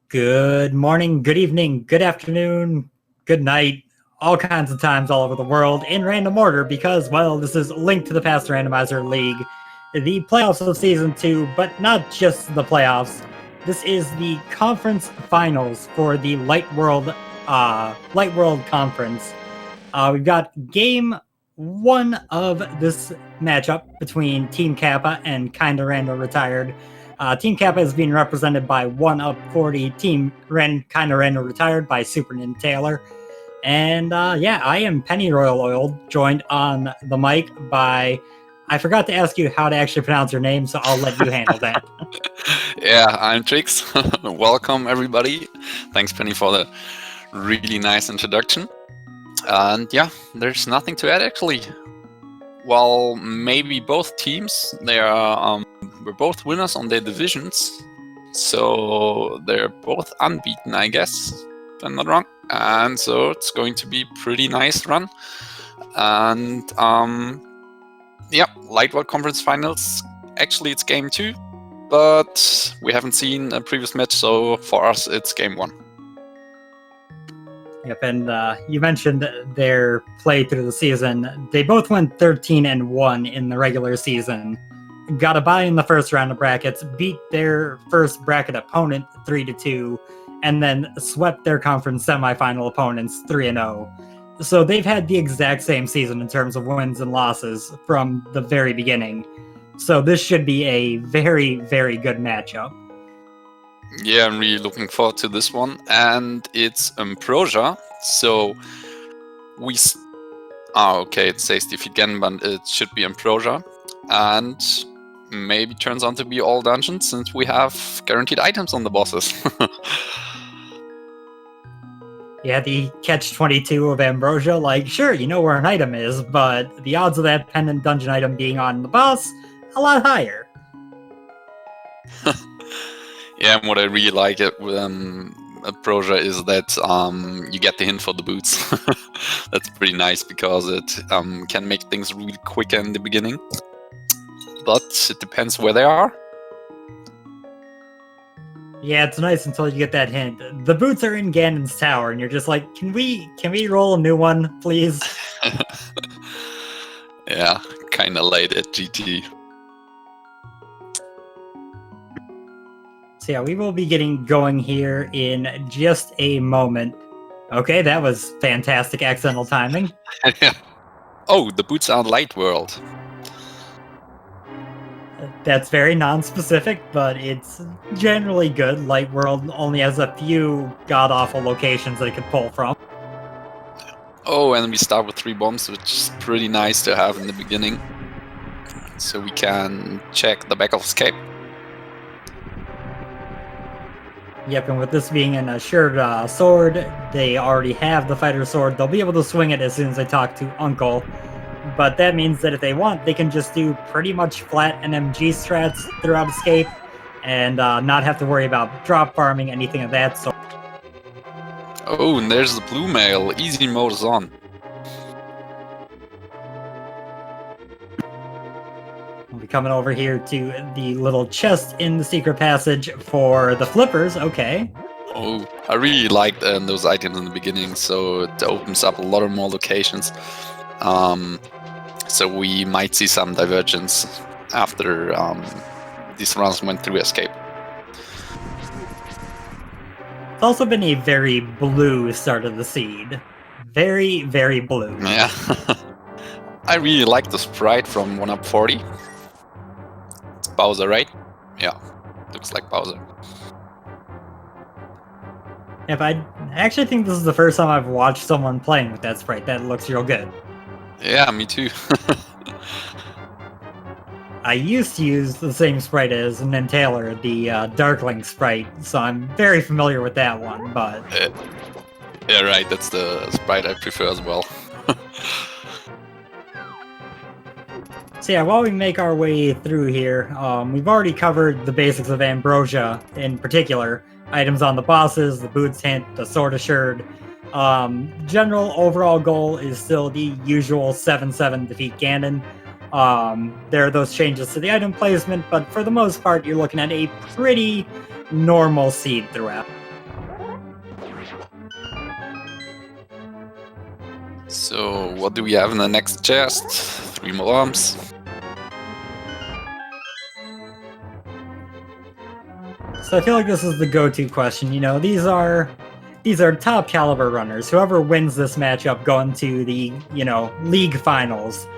Good morning, good evening, good afternoon, good night, all kinds of times all over the world in random order because, well, this is Link to the Past Randomizer League, the playoffs of Season 2, but not just the playoffs. This is the conference finals for the Light World Conference. We've got game 1 of this matchup between Team Kappa and Kinda Rando Retired. Team Kappa is being represented by oneup40, Team Kinda Rando Retired by SuperNinTaylor. And yeah, I am Penny Royal Oil, joined on the mic by... I forgot to ask you how to actually pronounce your name, so I'll let you handle that. Yeah, I'm Trix. Welcome, everybody. Thanks, Penny, for the really nice introduction. And yeah, there's nothing to add, actually. Well, maybe both teams, we're both winners on their divisions. So they're both unbeaten, I guess, if I'm not wrong. And so it's going to be a pretty nice run. And yeah, Light World Conference Finals. Actually, it's game 2, but we haven't seen a previous match, so for us, it's game 1. Yep, and you mentioned their play through the season. They both went 13-1 in the regular season. Got a bye in the first round of brackets, beat their first bracket opponent 3-2, and then swept their conference semifinal opponents 3-0. So they've had the exact same season in terms of wins and losses from the very beginning. So this should be a very, very good matchup. Yeah, I'm really looking forward to this one. And it's Ambrosia. So we... okay, it says defeat again, but it should be Ambrosia. And maybe turns out to be all dungeons since we have guaranteed items on the bosses. Yeah, the catch-22 of Ambrosia, like, sure, you know where an item is, but the odds of that pendant dungeon item being on the boss, a lot higher. Yeah, and what I really like with Ambrosia is that you get the hint for the boots. That's pretty nice because it can make things really quick in the beginning. But it depends where they are. Yeah, it's nice until you get that hint. The boots are in Ganon's tower, and you're just like, can we roll a new one, please? Yeah, kinda late at GT. So yeah, we will be getting going here in just a moment. Okay, that was fantastic accidental timing. Oh, the boots are Light World. That's very non-specific, but it's generally good. Light World only has a few god-awful locations that it could pull from. Oh, and we start with 3 bombs, which is pretty nice to have in the beginning. So we can check the back of escape. Yep, and with this being an assured sword, they already have the fighter sword. They'll be able to swing it as soon as they talk to Uncle. But that means that if they want, they can just do pretty much flat NMG strats throughout escape and not have to worry about drop farming, anything of that sort. Oh, and there's the blue mail. Easy mode is on. We'll be coming over here to the little chest in the secret passage for the flippers. Okay. Oh, I really liked those items in the beginning, so it opens up a lot of more locations. So we might see some divergence after these runs went through escape. It's also been a very blue start of the seed. Very, very blue. Yeah. I really like the sprite from oneup40. It's Bowser, right? Yeah, looks like Bowser. If I actually think this is the first time I've watched someone playing with that sprite. That looks real good. Yeah, me too. I used to use the same sprite as SuperNinTaylor, the Darkling sprite, so I'm very familiar with that one, but... Yeah, right, that's the sprite I prefer as well. So yeah, while we make our way through here, we've already covered the basics of Ambrosia in particular. Items on the bosses, the boots hint, the sword assured. General overall goal is still the usual 7-7 defeat Ganon. There are those changes to the item placement, but for the most part, you're looking at a pretty normal seed throughout. So what do we have in the next chest? 3 more bombs. So I feel like this is the go-to question. You know, these are top caliber runners. Whoever wins this matchup going to the, league finals.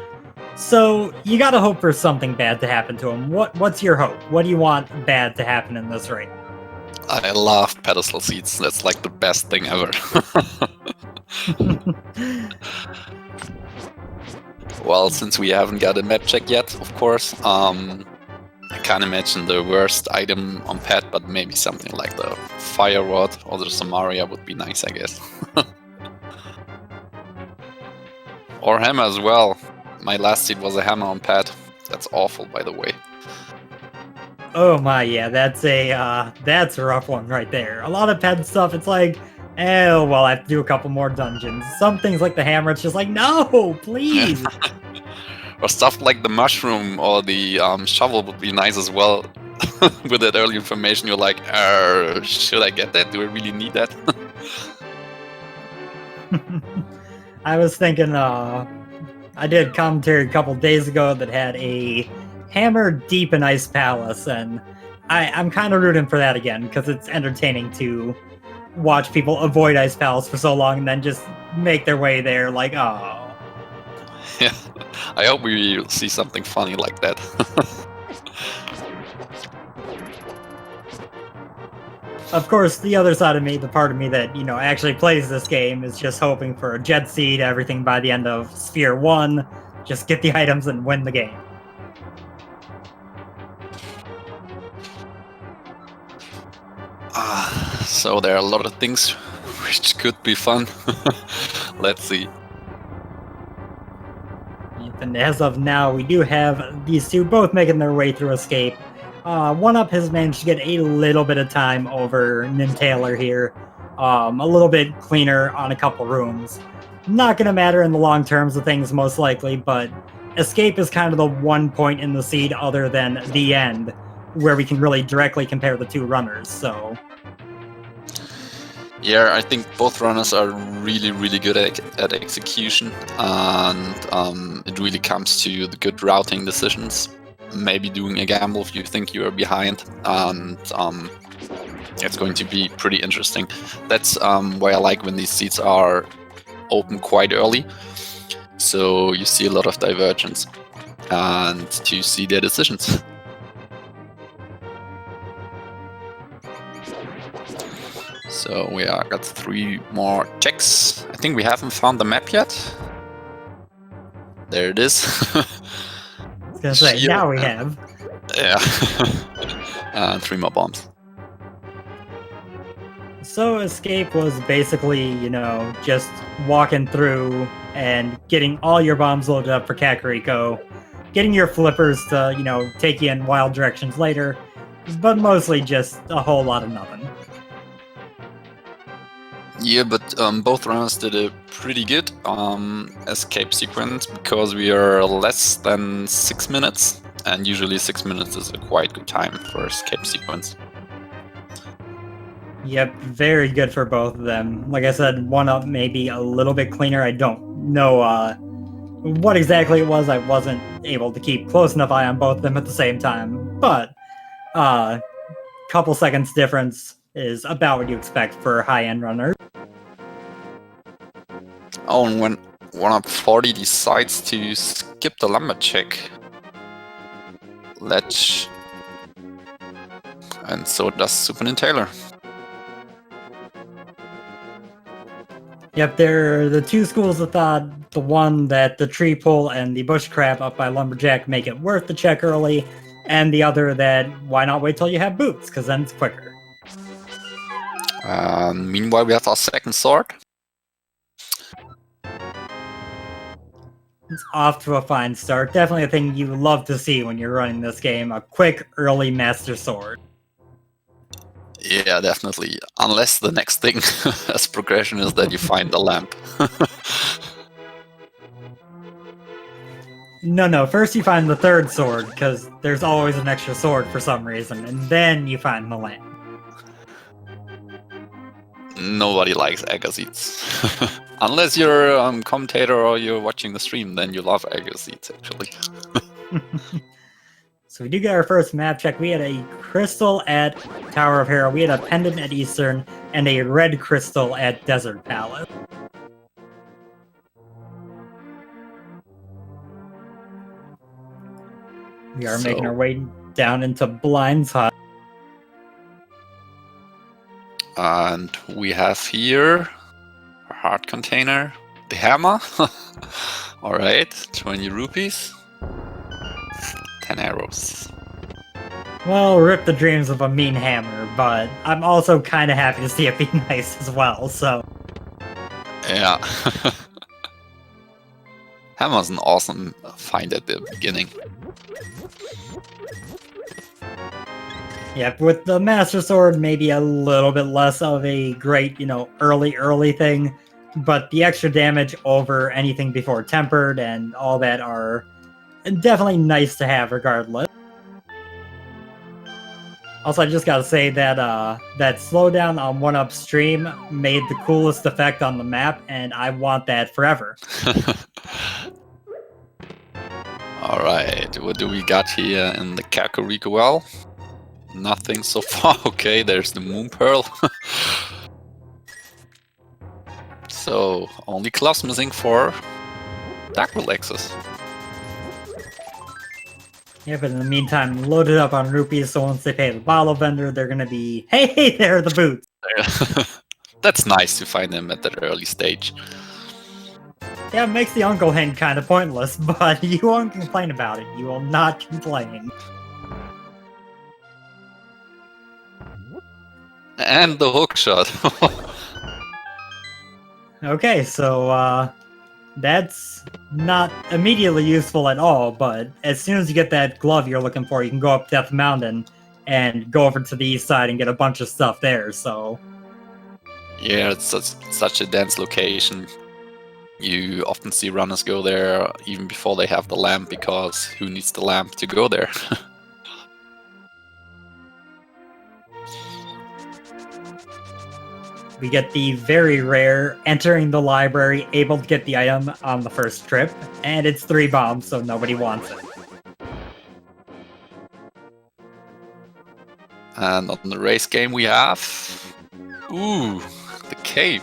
So you gotta hope for something bad to happen to them. What's your hope? What do you want bad to happen in this race? I love pedestal seats. That's like the best thing ever. Well, since we haven't got a map check yet, of course, I can't imagine the worst item on pad, but maybe something like the fire rod or the Samaria would be nice, I guess. Or hammer as well. My last seat was a hammer on pad. That's awful, by the way. Oh my, yeah, that's a rough one right there. A lot of ped stuff, it's like, oh, well, I have to do a couple more dungeons. Some things like the hammer, it's just like, no, please. Or stuff like the mushroom or the shovel would be nice as well. With that early information, you're like, should I get that? Do I really need that? I was thinking, I did commentary a couple days ago that had a hammer deep in Ice Palace, and I'm kind of rooting for that again, because it's entertaining to watch people avoid Ice Palace for so long and then just make their way there, like, oh. Yeah, I hope we see something funny like that. Of course, the other side of me, the part of me that, actually plays this game is just hoping for a jet seed, everything by the end of Sphere 1, just get the items and win the game. So there are a lot of things which could be fun. Let's see. And as of now, we do have these two both making their way through Escape. oneup has managed to get a little bit of time over SuperNinTaylor here. A little bit cleaner on a couple rooms. Not going to matter in the long terms of things, most likely, but Escape is kind of the one point in the seed other than the end where we can really directly compare the two runners, so... Yeah, I think both runners are really, really good at execution, and it really comes to the good routing decisions. Maybe doing a gamble if you think you are behind, and it's going to be pretty interesting. That's why I like when these seats are open quite early, so you see a lot of divergence, and to see their decisions. So we got 3 more checks. I think we haven't found the map yet. There it is. I was gonna say, now we have. Yeah. And 3 more bombs. So Escape was basically, just walking through and getting all your bombs loaded up for Kakariko, getting your flippers to, take you in wild directions later, but mostly just a whole lot of nothing. Yeah, but both runners did a pretty good escape sequence because we are less than 6 minutes, and usually 6 minutes is a quite good time for escape sequence. Yep, very good for both of them. Like I said, oneup maybe a little bit cleaner. I don't know what exactly it was. I wasn't able to keep close enough eye on both of them at the same time, but couple seconds difference is about what you expect for high-end runners. Oh, and when oneup40 decides to skip the lumberjack ledge, and so does SuperNinTaylor. Yep, there are the two schools of thought. The one that the tree pull and the bush crab up by lumberjack make it worth the check early, and the other that why not wait till you have boots, because then it's quicker. Meanwhile, we have our second sword. It's off to a fine start. Definitely a thing you love to see when you're running this game. A quick, early Master Sword. Yeah, definitely. Unless the next thing as progression is that you find the lamp. No, first you find the third sword, because there's always an extra sword for some reason, and then you find the lamp. Nobody likes Agassites. Unless you're a commentator or you're watching the stream, then you love aggro seeds, actually. So we do get our first map check. We had a crystal at Tower of Hero, we had a pendant at Eastern, and a red crystal at Desert Palace. We are making our way down into Blind's Hut. And we have here a heart container, the hammer. Alright, 20 rupees, 10 arrows. Well, rip the dreams of a mean hammer, but I'm also kind of happy to see it be nice as well, so... Yeah. Hammer's an awesome find at the beginning. Yeah, with the Master Sword, maybe a little bit less of a great, early thing, but the extra damage over anything before Tempered and all that are definitely nice to have regardless. Also, I just gotta say that that slowdown on 1UP stream made the coolest effect on the map, and I want that forever. Alright, what do we got here in the Kakariko Well? Nothing so far. Okay, there's the Moon Pearl. So, only clubs missing for Dark Relaxes. Yeah, but in the meantime, load it up on rupees, so once they pay the bottle vendor, they're gonna be, hey, there are the boots! That's nice to find them at that early stage. Yeah, it makes the uncle hint kind of pointless, but you won't complain about it. You will not complain. And the hook shot. Okay, so, that's not immediately useful at all, but as soon as you get that glove you're looking for, you can go up Death Mountain and go over to the east side and get a bunch of stuff there, so... Yeah, it's such a dense location. You often see runners go there even before they have the lamp, because who needs the lamp to go there? We get the very rare entering the library, able to get the item on the first trip, and it's 3 bombs, so nobody wants it. And on the race game we have... Ooh, the cape.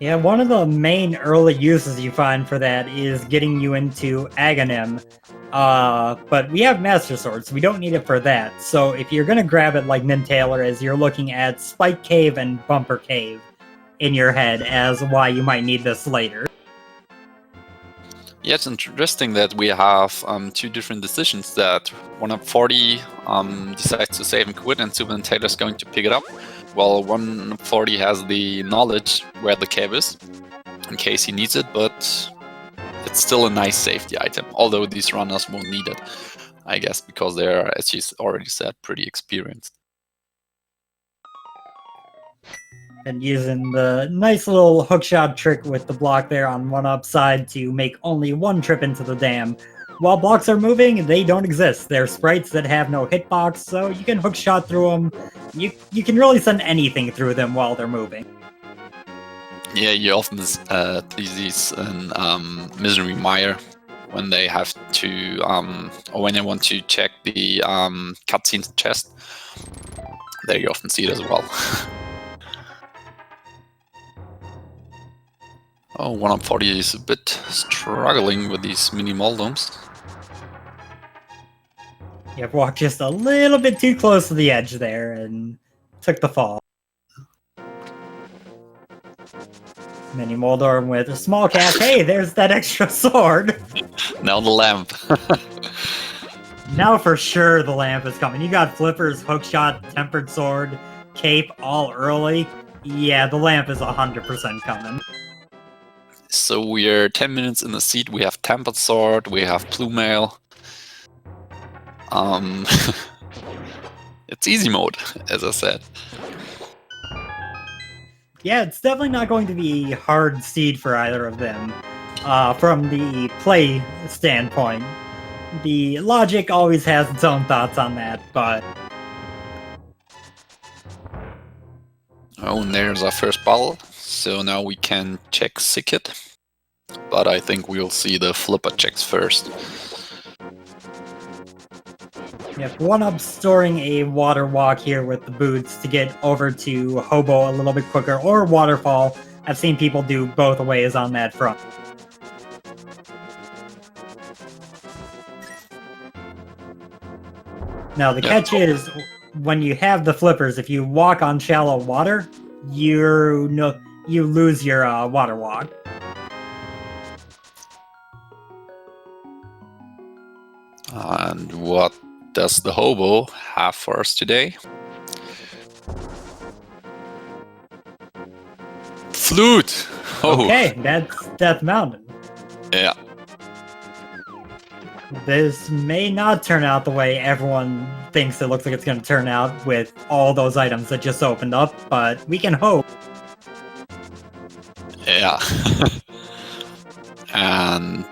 Yeah, one of the main early uses you find for that is getting you into Aghanim. But we have Master Sword, so we don't need it for that. So if you're going to grab it like NinTaylor, as you're looking at Spike Cave and Bumper Cave in your head as why you might need this later. Yeah, it's interesting that we have 2 different decisions, that oneup40 decides to save and quit, and SuperNinTaylor is going to pick it up. Well, oneup40 has the knowledge where the cave is, in case he needs it, but it's still a nice safety item, although these runners won't need it, I guess, because they're, as you already said, pretty experienced. And using the nice little hookshot trick with the block there on 1UP side to make only 1 trip into the dam. While blocks are moving, they don't exist. They're sprites that have no hitbox, so you can hookshot through them. You can really send anything through them while they're moving. Yeah, you often see these in Misery Mire when they have to, or when they want to check the cutscene chest. There you often see it as well. Oh, oneup40 is a bit struggling with these mini Moldoms. You've walked just a little bit too close to the edge there and took the fall. Mini Moldorm with a small cap. Hey, there's that extra sword. Now the lamp. Now for sure the lamp is coming. You got flippers, hookshot, tempered sword, cape all early. Yeah, the lamp is 100% coming. So we're 10 minutes in the seat. We have tempered sword. We have blue mail. It's easy mode, as I said. Yeah, it's definitely not going to be hard seed for either of them. From the play standpoint, the logic always has its own thoughts on that, but... Oh, and there's our first bottle. So now we can check Sickit. But I think we'll see the flipper checks first. Yep, OneUp storing a water walk here with the boots to get over to Hobo a little bit quicker, or Waterfall. I've seen people do both ways on that front. Now the catch is, when you have the flippers, if you walk on shallow water, you lose your water walk. And what does the Hobo have for us today? Flute! Oh. Okay, that's Death Mountain. Yeah. This may not turn out the way everyone thinks it looks like it's going to turn out with all those items that just opened up, but we can hope. Yeah. And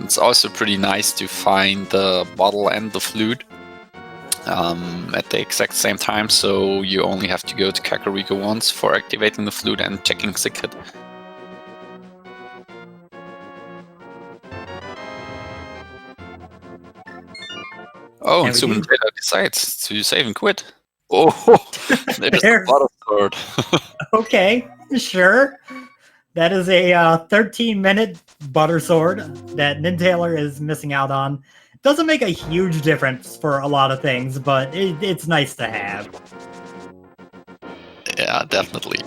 it's also pretty nice to find the bottle and the flute at the exact same time, so you only have to go to Kakariko once for activating the flute and checking Sickit. Oh, and SuperNinTaylor decides to save and quit. Oh, there's a bottle sword. Okay, sure. That is a 13-minute butter sword that NinTaylor is missing out on. Doesn't make a huge difference for a lot of things, but it's nice to have. Yeah, definitely.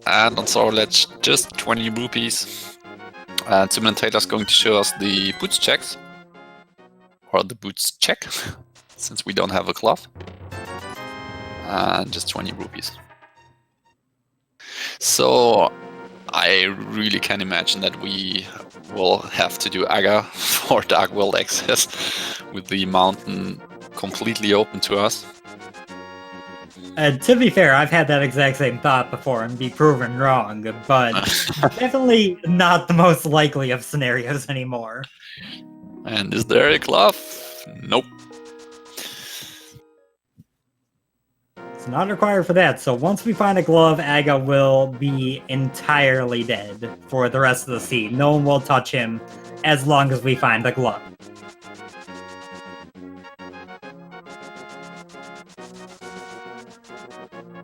And on sword, let's just 20 rupees. And SuperNinTaylor's going to show us the boots checks. Or the boots check, since we don't have a glove. And just 20 rupees. So I really can imagine that we will have to do Aga for Dark World access with the mountain completely open to us. To be fair, I've had that exact same thought before and be proven wrong, but definitely not the most likely of scenarios anymore. And is there a glove? Nope. It's not required for that, so once we find a glove, Aga will be entirely dead for the rest of the seed. No one will touch him as long as we find the glove.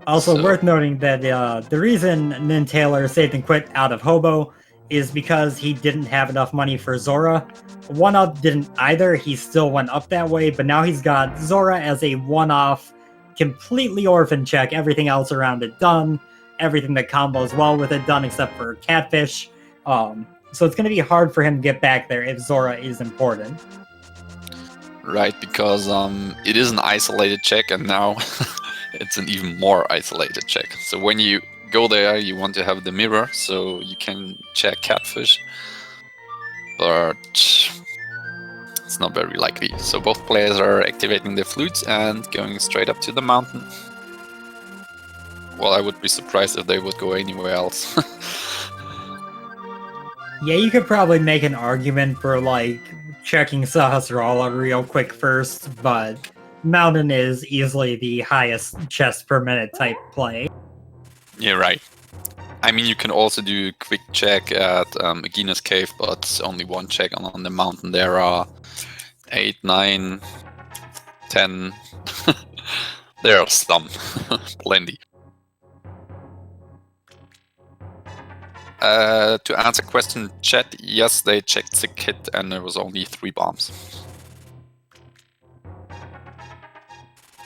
Also, worth noting that the reason NinTaylor saved and quit out of Hobo is because he didn't have enough money for Zora. OneUp didn't either. He still went up that way, but now he's got Zora as a one-off, completely orphan check. Everything else around it done. Everything that combos well with it done, except for Catfish. So it's going to be hard for him to get back there if Zora is important. Right, because it is an isolated check, and now it's an even more isolated check. So when you go there, you want to have the mirror, so you can check Catfish. But it's not very likely. So both players are activating their flutes and going straight up to the mountain. Well, I would be surprised if they would go anywhere else. Yeah, you could probably make an argument for, like, checking Sahasrara real quick first, but Mountain is easily the highest chest per minute type play. Yeah, right. I mean, you can also do a quick check at Agina's cave, but only one check on the mountain. There are 8, 9, 10. There are some. Plenty. To answer question chat, yes, they checked the kit and there was only 3 bombs.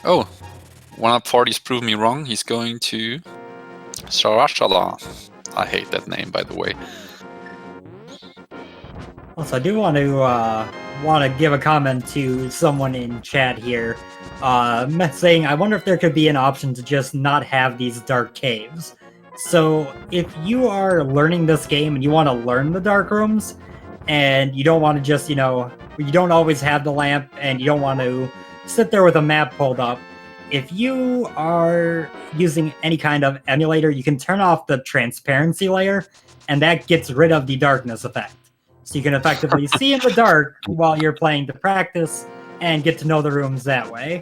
Oh, oneup40's proved me wrong. He's going to Sarashala. I hate that name, by the way. Also, I do want to give a comment to someone in chat here, saying, I wonder if there could be an option to just not have these dark caves. So, if you are learning this game and you want to learn the dark rooms, and you don't want to just, you don't always have the lamp, and you don't want to sit there with a map pulled up, if you are using any kind of emulator, you can turn off the transparency layer, and that gets rid of the darkness effect. So you can effectively see in the dark while you're playing to practice, and get to know the rooms that way.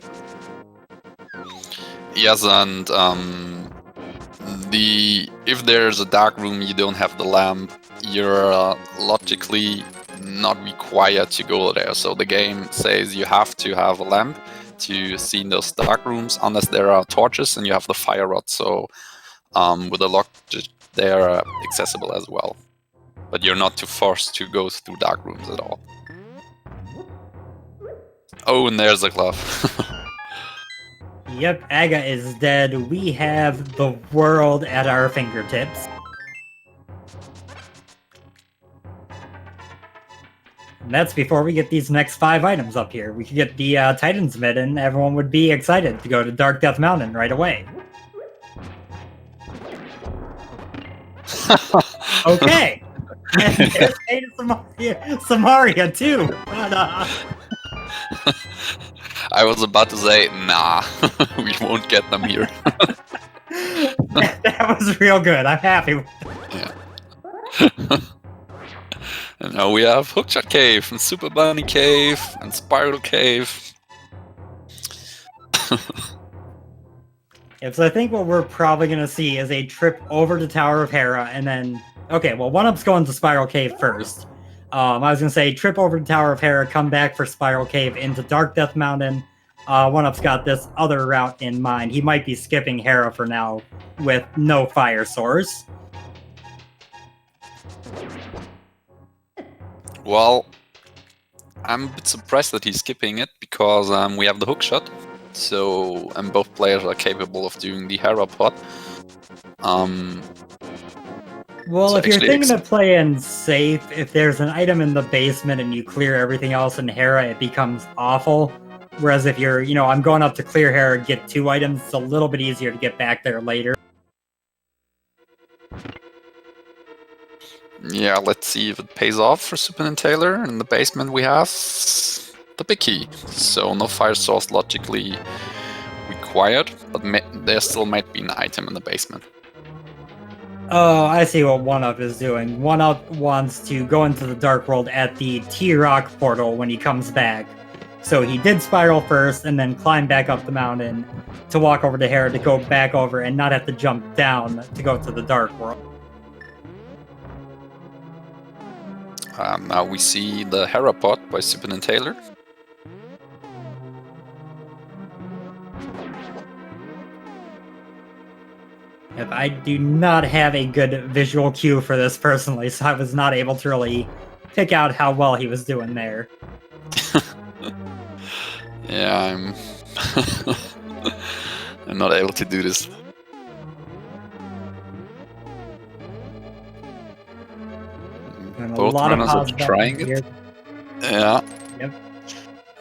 Yes, and if there's a dark room, you don't have the lamp, you're logically not required to go there. So the game says you have to have a lamp to see in those dark rooms, unless there are torches and you have the fire rod. So with a lock, they are accessible as well. But you're not too forced to go through dark rooms at all. Oh, and there's a glove. Yep, Aga is dead. We have the world at our fingertips. And that's before we get these next 5 items up here. We could get the Titan's Mid, and everyone would be excited to go to Dark Death Mountain right away. Okay. And there's Ada Samaria too. But, I was about to say, nah, we won't get them here. That was real good. I'm happy with Yeah. And now we have Hookshot Cave, and Super Bunny Cave, and Spiral Cave. Yep, so I think what we're probably going to see is a trip over to Tower of Hera, and then... Okay, well, OneUp's going to Spiral Cave first. I was going to say, trip over to Tower of Hera, come back for Spiral Cave into Dark Death Mountain. OneUp's got this other route in mind. He might be skipping Hera for now with no fire source. Well, I'm a bit surprised that he's skipping it, because we have the hookshot, so and both players are capable of doing the Hera pot. Well, So if you're actually thinking of playing safe, if there's an item in the basement and you clear everything else in Hera, it becomes awful. Whereas if you're, I'm going up to clear Hera, get 2 items, it's a little bit easier to get back there later. Yeah, let's see if it pays off for SuperNinTaylor. In the basement we have the big key, so no fire source logically required, but there still might be an item in the basement. Oh, I see what OneUp is doing. OneUp wants to go into the Dark World at the T-Rock portal when he comes back. So he did spiral first and then climb back up the mountain to walk over to Hera to go back over and not have to jump down to go to the Dark World. Now we see the Hera pot by SuperNinTaylor. If I do not have a good visual cue for this personally, so I was not able to really pick out how well he was doing there. Yeah, I'm I'm not able to do this. And Both runners are trying it. Yeah. Yep.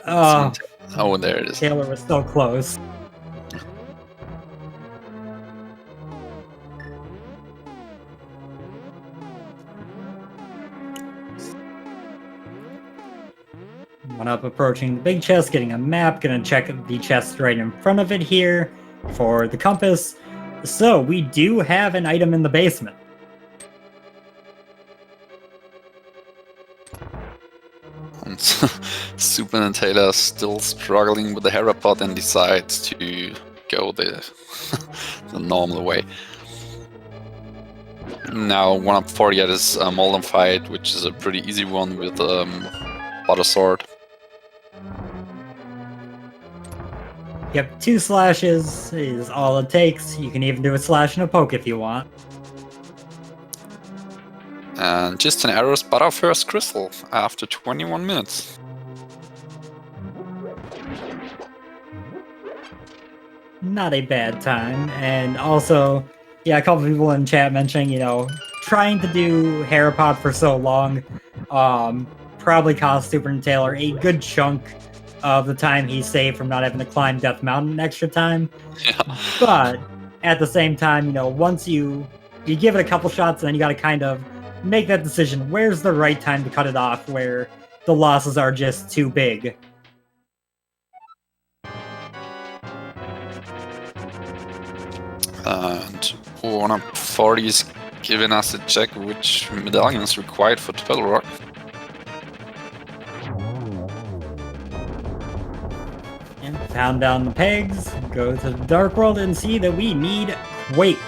Oh, Oh, there it is. Taylor was so close. OneUp approaching the big chest, getting a map, gonna check the chest right in front of it here for the compass. So we do have an item in the basement. And SuperNinTaylor still struggling with the Hera pot and decides to go the normal way. Now oneup40 at his Molten fight, which is a pretty easy one with Butter Sword. Yep, 2 slashes is all it takes. You can even do a slash and a poke if you want. And just an arrow spot our first crystal after 21 minutes. Not a bad time. And also, yeah, a couple people in chat mentioning, trying to do Herapod for so long probably cost SuperNinTaylor a good chunk of the time he saved from not having to climb Death Mountain extra time. Yeah. But at the same time, once you give it a couple shots, and then you got to kind of make that decision. Where's the right time to cut it off where the losses are just too big? And oneup40 is giving us a check which medallion is required for Turtle Rock. And pound down the pegs, go to the Dark World and see that we need Quake.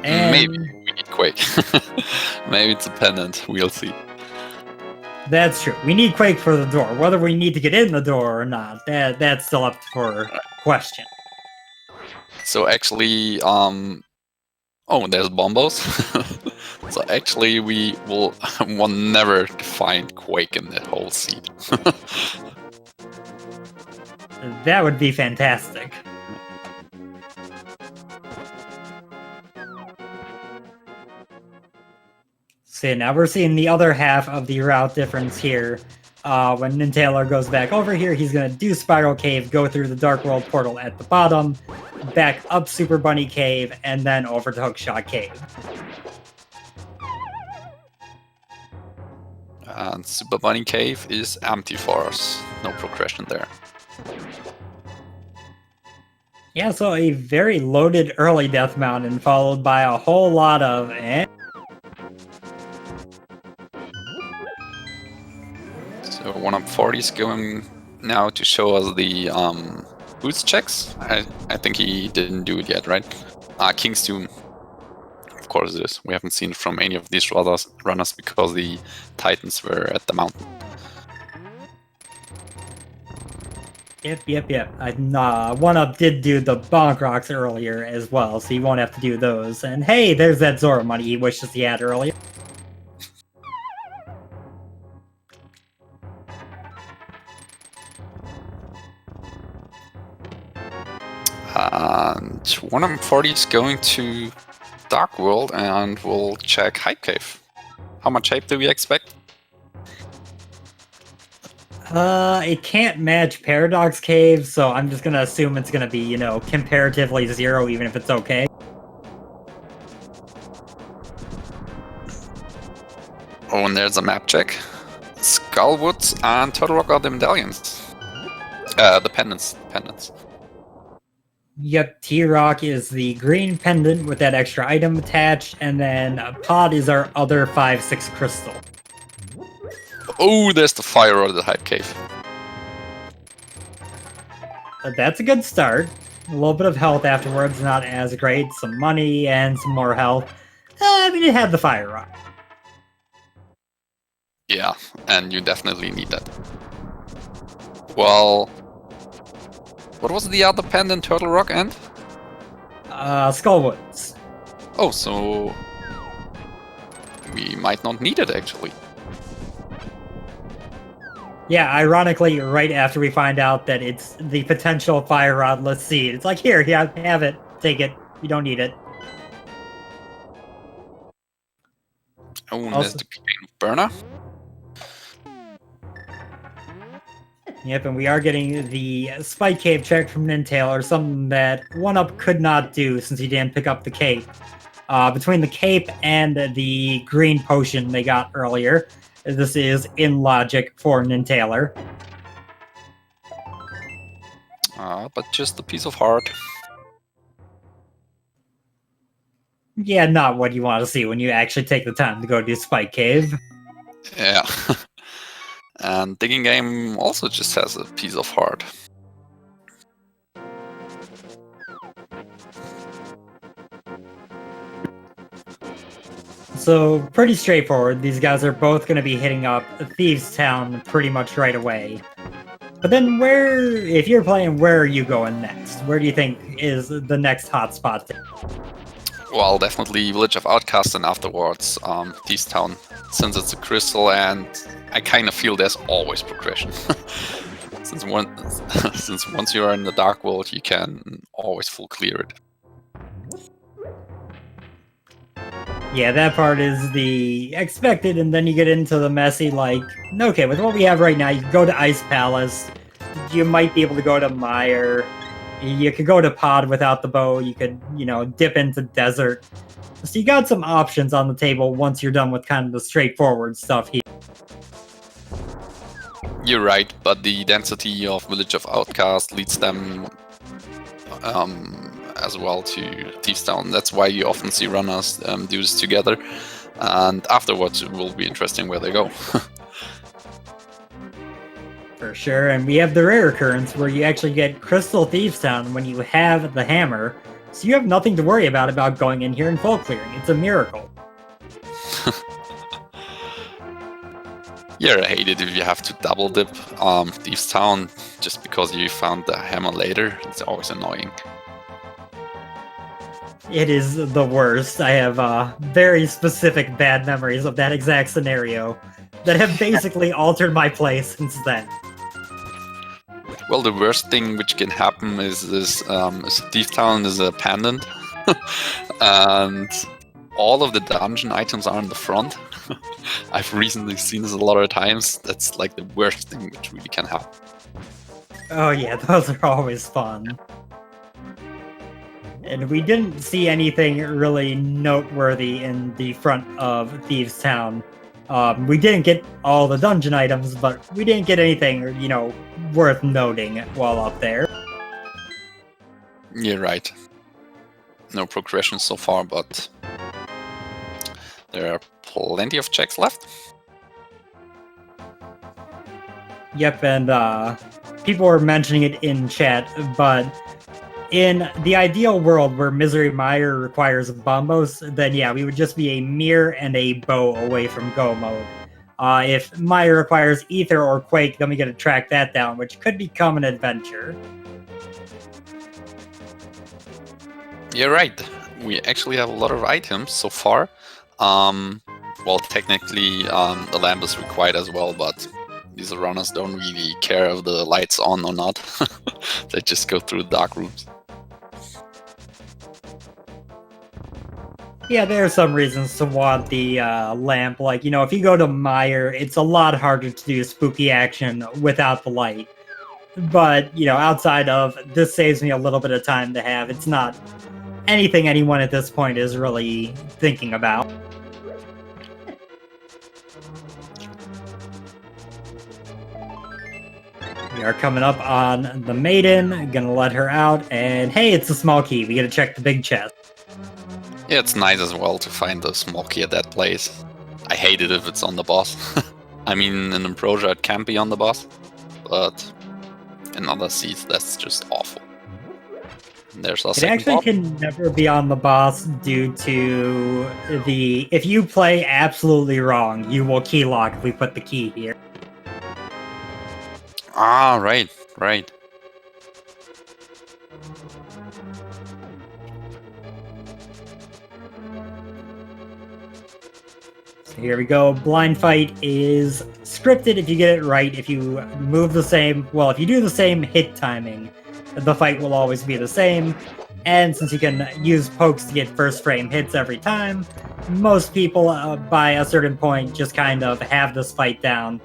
And maybe we need Quake. Maybe it's a pendant. We'll see. that's true. We need Quake for the door. Whether we need to get in the door or not, that's still up for question. So actually, oh, there's bombos. So actually, we will never find Quake in that whole seed. That would be fantastic. See, now we're seeing the other half of the route difference here. When NinTaylor goes back over here, he's going to do Spiral Cave, go through the Dark World portal at the bottom, back up Super Bunny Cave, and then over to Hookshot Cave. And Super Bunny Cave is empty for us. No progression there. Yeah, so a very loaded early Death Mountain, followed by a whole lot of So oneup40 is going now to show us the boost checks. I think he didn't do it yet, right? King's Tomb. Of course it is. We haven't seen it from any of these runners because the Titans were at the mountain. Yep. OneUp did do the Bonk Rocks earlier as well, so you won't have to do those. And hey, there's that Zora money he wishes he had earlier. And oneup40 is going to Dark World and we'll check Hype Cave. How much hype do we expect? It can't match Paradox Cave, so I'm just gonna assume it's gonna be, comparatively 0, even if it's okay. Oh, and there's a map check. Skullwoods and Turtle Rock are the medallions. The pendants. Yep, T-Rock is the green pendant with that extra item attached, and then Pod is our other 5/6 crystal. Oh, there's the fire rod of the Hype Cave. That's a good start. A little bit of health afterwards, not as great. Some money and some more health. It had the fire rod. Yeah, and you definitely need that. Well, what was the other pendant, Turtle Rock and? Skullwoods. Oh, so we might not need it actually. Yeah, ironically, right after we find out that it's the potential fire rodless seed, it's like, here, have it, take it, you don't need it. Oh, and there's the burner. Yep, and we are getting the Spike Cave check from NinTaylor, something that OneUp could not do since he didn't pick up the cape. Between the cape and the green potion they got earlier, this is in logic for NinTaylor. But just a piece of heart. Yeah, not what you want to see when you actually take the time to go do Spike Cave. Yeah. And Digging Game also just has a piece of heart. So, pretty straightforward. These guys are both going to be hitting up Thieves Town pretty much right away. But then if you're playing, where are you going next? Where do you think is the next hot spot? Well, definitely Village of Outcast and afterwards Thieves Town, since it's a crystal and I kind of feel there's always progression. since once you're in the Dark World, you can always full clear it. Yeah, that part is the expected, and then you get into the messy, like, okay, with what we have right now, you can go to Ice Palace, you might be able to go to Mire, you could go to Pod without the bow, you could, dip into Desert. So you got some options on the table once you're done with kind of the straightforward stuff here. You're right, but the density of Village of Outcast leads them as well to Thieves Town. That's why you often see runners do this together, and afterwards it will be interesting where they go. For sure, and we have the rare occurrence where you actually get Crystal Thieves Town when you have the hammer, So you have nothing to worry about going in here and full clearing. It's a miracle. Yeah, I hate it if you have to double dip Thieves Town just because you found the hammer later. It's always annoying. It is the worst. I have very specific bad memories of that exact scenario that have basically altered my play since then. Well, the worst thing which can happen is Thieves Town is a pendant, and all of the dungeon items are in the front. I've recently seen this a lot of times. That's like the worst thing which really can happen. Oh yeah, those are always fun. And we didn't see anything really noteworthy in the front of Thieves Town. We didn't get all the dungeon items, but we didn't get anything, worth noting while up there. You're right. No progression so far, but there are plenty of checks left. Yep, and people were mentioning it in chat, but in the ideal world where Misery Mire requires bombos, then yeah, we would just be a mirror and a bow away from go mode. If Mire requires Ether or Quake, then we gotta track that down, which could become an adventure. You're right. We actually have a lot of items so far. Well, technically, the lamp is required as well, but these runners don't really care if the light's on or not. They just go through the dark rooms. Yeah, there are some reasons to want the lamp. Like, if you go to Mire, it's a lot harder to do spooky action without the light. But, outside of this saves me a little bit of time to have, it's not anything anyone at this point is really thinking about. We are coming up on the Maiden, gonna let her out, and hey, it's a small key, we gotta check the big chest. Yeah, it's nice as well to find the small key at that place. I hate it if it's on the boss. I mean, in Ambrosia it can be on the boss, but in other seeds that's just awful. And there's our second It actually boss. can never be on the boss due to if you play absolutely wrong, you will key lock if we put the key here. Ah, right. So here we go. Blind fight is scripted if you get it right. If you move the same, if you do the same hit timing, the fight will always be the same. And since you can use pokes to get first frame hits every time, most people by a certain point just kind of have this fight down.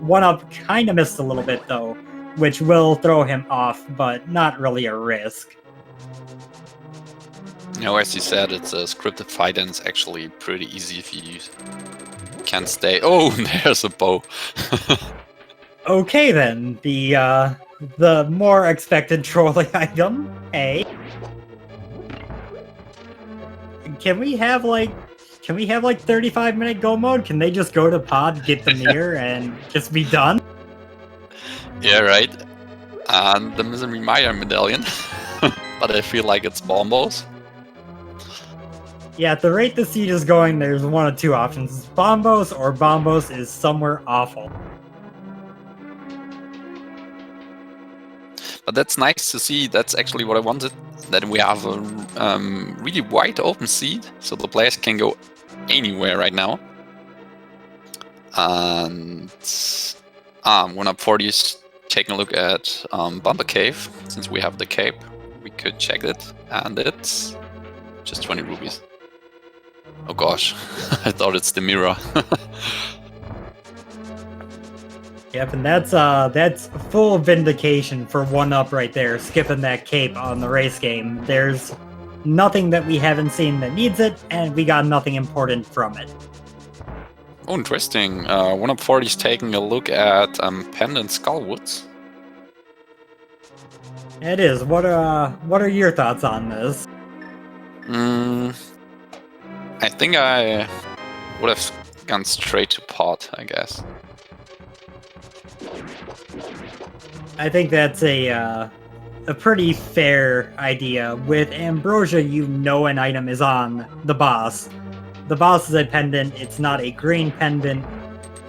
oneup kind of missed a little bit though, which will throw him off, but not really a risk. As you said, it's a scripted fight and it's actually pretty easy if you can stay. Oh, there's a bow. Okay then, the more expected trolling item, A. Can we have like 35-minute go mode? Can they just go to pod, get the mirror, and just be done? Yeah, right. And the Misery Mire medallion. But I feel like it's bombos. Yeah, at the rate the siege is going, there's one of two options. It's bombos or bombos is somewhere awful. But that's nice to see. That's actually what I wanted. That we have a really wide open seed, so the players can go anywhere right now. And oneup40 is taking a look at Bumper Cave. Since we have the cape, we could check it, and it's just 20 rubies. Oh gosh, I thought it's the mirror. Yep, and that's full vindication for oneup right there, skipping that cape on the race game. There's nothing that we haven't seen that needs it, and we got nothing important from it. Oh, interesting. oneup40 is taking a look at Pendant Skullwoods. It is. What are your thoughts on this? I think I would have gone straight to pot, I guess. I think that's a a pretty fair idea. With Ambrosia, you know an item is on the boss. The boss is a pendant, it's not a green pendant.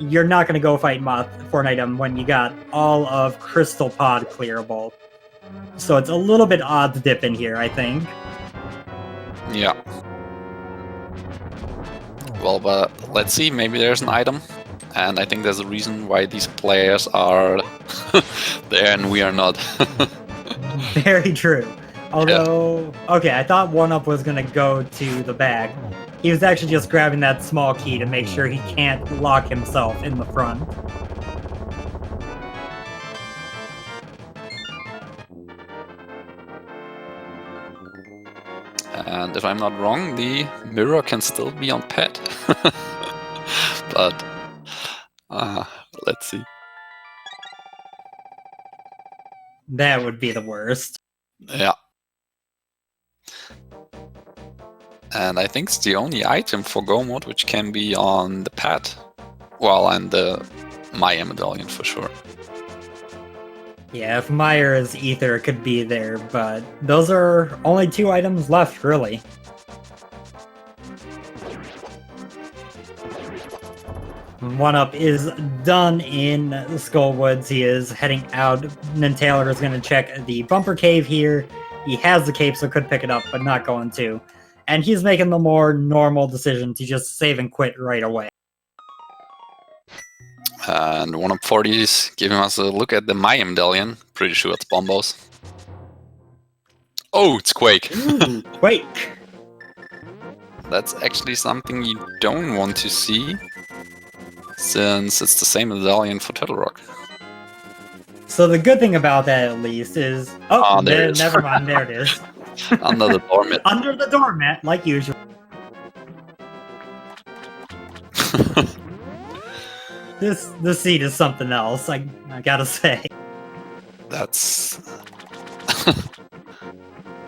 You're not going to go fight Moth for an item when you got all of Crystal Pod clearable. So it's a little bit odd to dip in here, I think. Yeah. Well, but let's see, maybe there's an item. And I think there's a reason why these players are there and we are not. Very true. Although, okay, I thought oneup was going to go to the back. He was actually just grabbing that small key to make sure he can't lock himself in the front. And if I'm not wrong, the mirror can still be on pet. But let's see. That would be the worst. Yeah. And I think it's the only item for Go mode which can be on the pad. Well, and the Maya medallion for sure. Yeah, if Myra's Ether could be there, but those are only 2 items left, really. oneup is done in Skullwoods. He is heading out. NinTaylor is going to check the bumper cave here. He has the cape, so could pick it up, but not going to. And he's making the more normal decision to just save and quit right away. And oneup40 is giving us a look at the Maya medallion. Pretty sure it's Bombos. Oh, it's Quake. Ooh, Quake. That's actually something you don't want to see, since it's the same medallion for Turtle Rock. So the good thing about that, at least, is... Oh, there, never mind, there it is. Under the doormat. Under the doormat, like usual. This seat is something else, I gotta say. That's...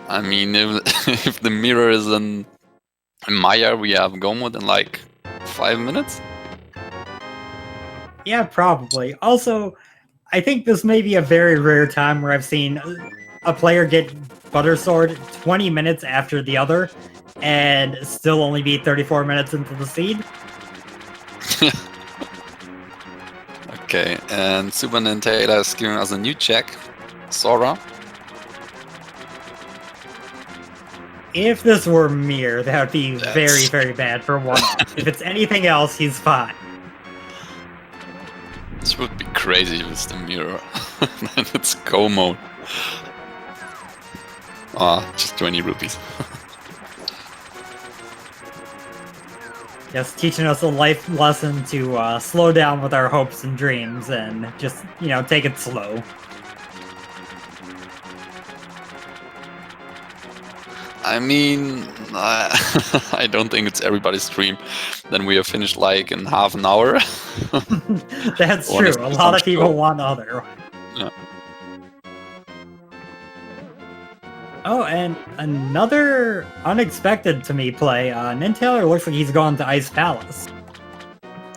I mean, if the mirror is in Maya, we have Go mode in like 5 minutes? Yeah, probably. Also, I think this may be a very rare time where I've seen a player get Buttersword 20 minutes after the other, and still only be 34 minutes into the seed. Okay, and SuperNinTaylor is giving us a new check. Sora. If this were Mir, that would be very, very bad for oneup. If it's anything else, he's fine. This would be crazy if it's the mirror. Then it's Go mode. Just 20 rupees. Just teaching us a life lesson to slow down with our hopes and dreams and just, take it slow. I mean, I don't think it's everybody's dream. Then we have finished like in half an hour. That's true. A lot of people want other. Yeah. Oh, and another unexpected to me play. NinTaylor looks like he's gone to Ice Palace.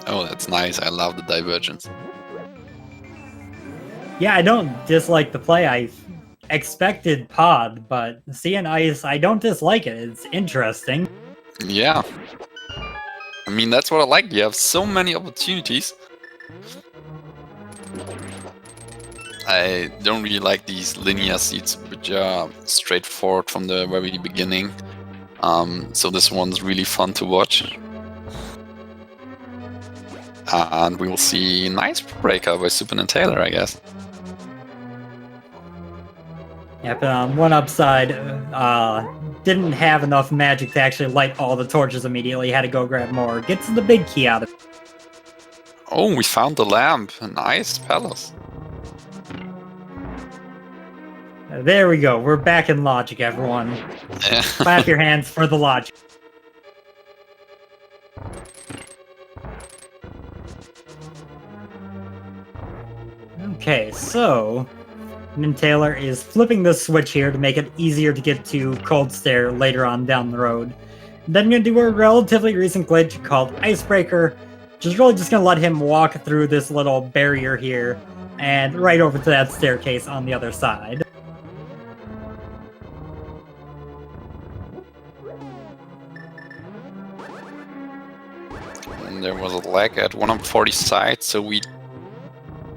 Oh, that's nice. I love the divergence. Yeah, I don't dislike the play. I expected Pod, but seeing Ice, I don't dislike it. It's interesting. Yeah. I mean, that's what I like. You have so many opportunities. I don't really like these linear seeds, which are straightforward from the very beginning. So this one's really fun to watch. And we will see Nice Breaker by SuperNinTaylor, I guess. Yeah, but on oneup side, didn't have enough magic to actually light all the torches immediately. Had to go grab more. Gets the big key out of it. Oh, we found the lamp. Nice palace. There we go. We're back in logic, everyone. Yeah. Clap your hands for the logic. Okay, so NinTaylor is flipping the switch here to make it easier to get to Cold Stare later on down the road. Then I'm going to do a relatively recent glitch called Icebreaker, which is really just going to let him walk through this little barrier here and right over to that staircase on the other side. flag at oneup40 side, so we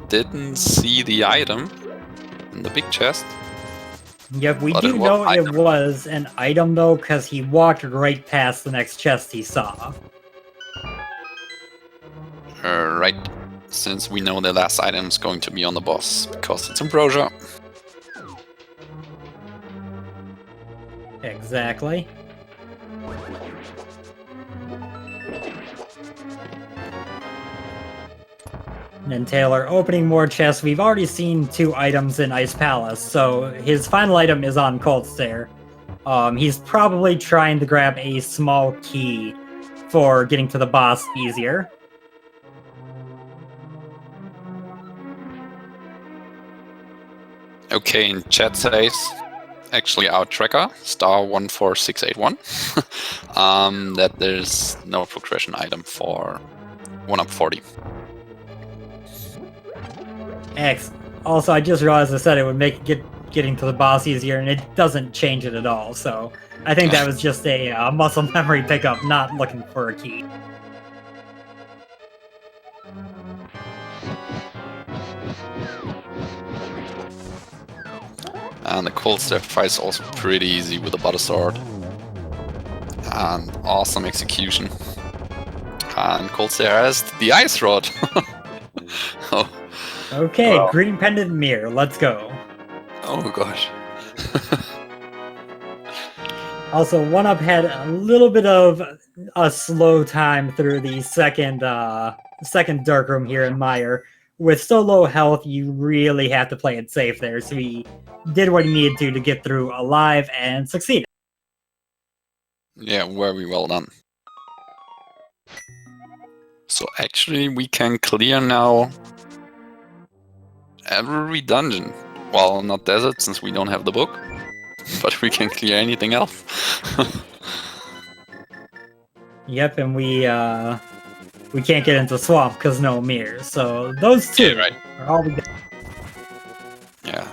didn't see the item in the big chest. Yep, we do know it was an item though, because he walked right past the next chest he saw. Right, since we know the last item is going to be on the boss, because it's ambrosia. Exactly. And Taylor opening more chests. We've already seen 2 items in Ice Palace, so his final item is on Cold Stare. He's probably trying to grab a small key for getting to the boss easier. Okay, in chat says, actually our tracker, star14681, that there's no progression item for oneup40. Excellent. Also, I just realized I said it would make getting to the boss easier, and it doesn't change it at all, so I think that was just a muscle memory pickup, not looking for a key. And the Cold Stare fight is also pretty easy with the butter sword. And awesome execution. And Cold Stare has the ice rod. Oh. Okay, wow. Green pendant mirror, let's go. Oh gosh. Also, oneup had a little bit of a slow time through the second dark room here in Mire. With so low health, you really have to play it safe there, so he did what he needed to get through alive and succeeded. Yeah, very well done. So actually we can clear now every dungeon. Well, not desert, since we don't have the book, but we can clear anything else. Yep, and we can't get into swamp because no mirrors. So those 2 right. are all we got. Yeah.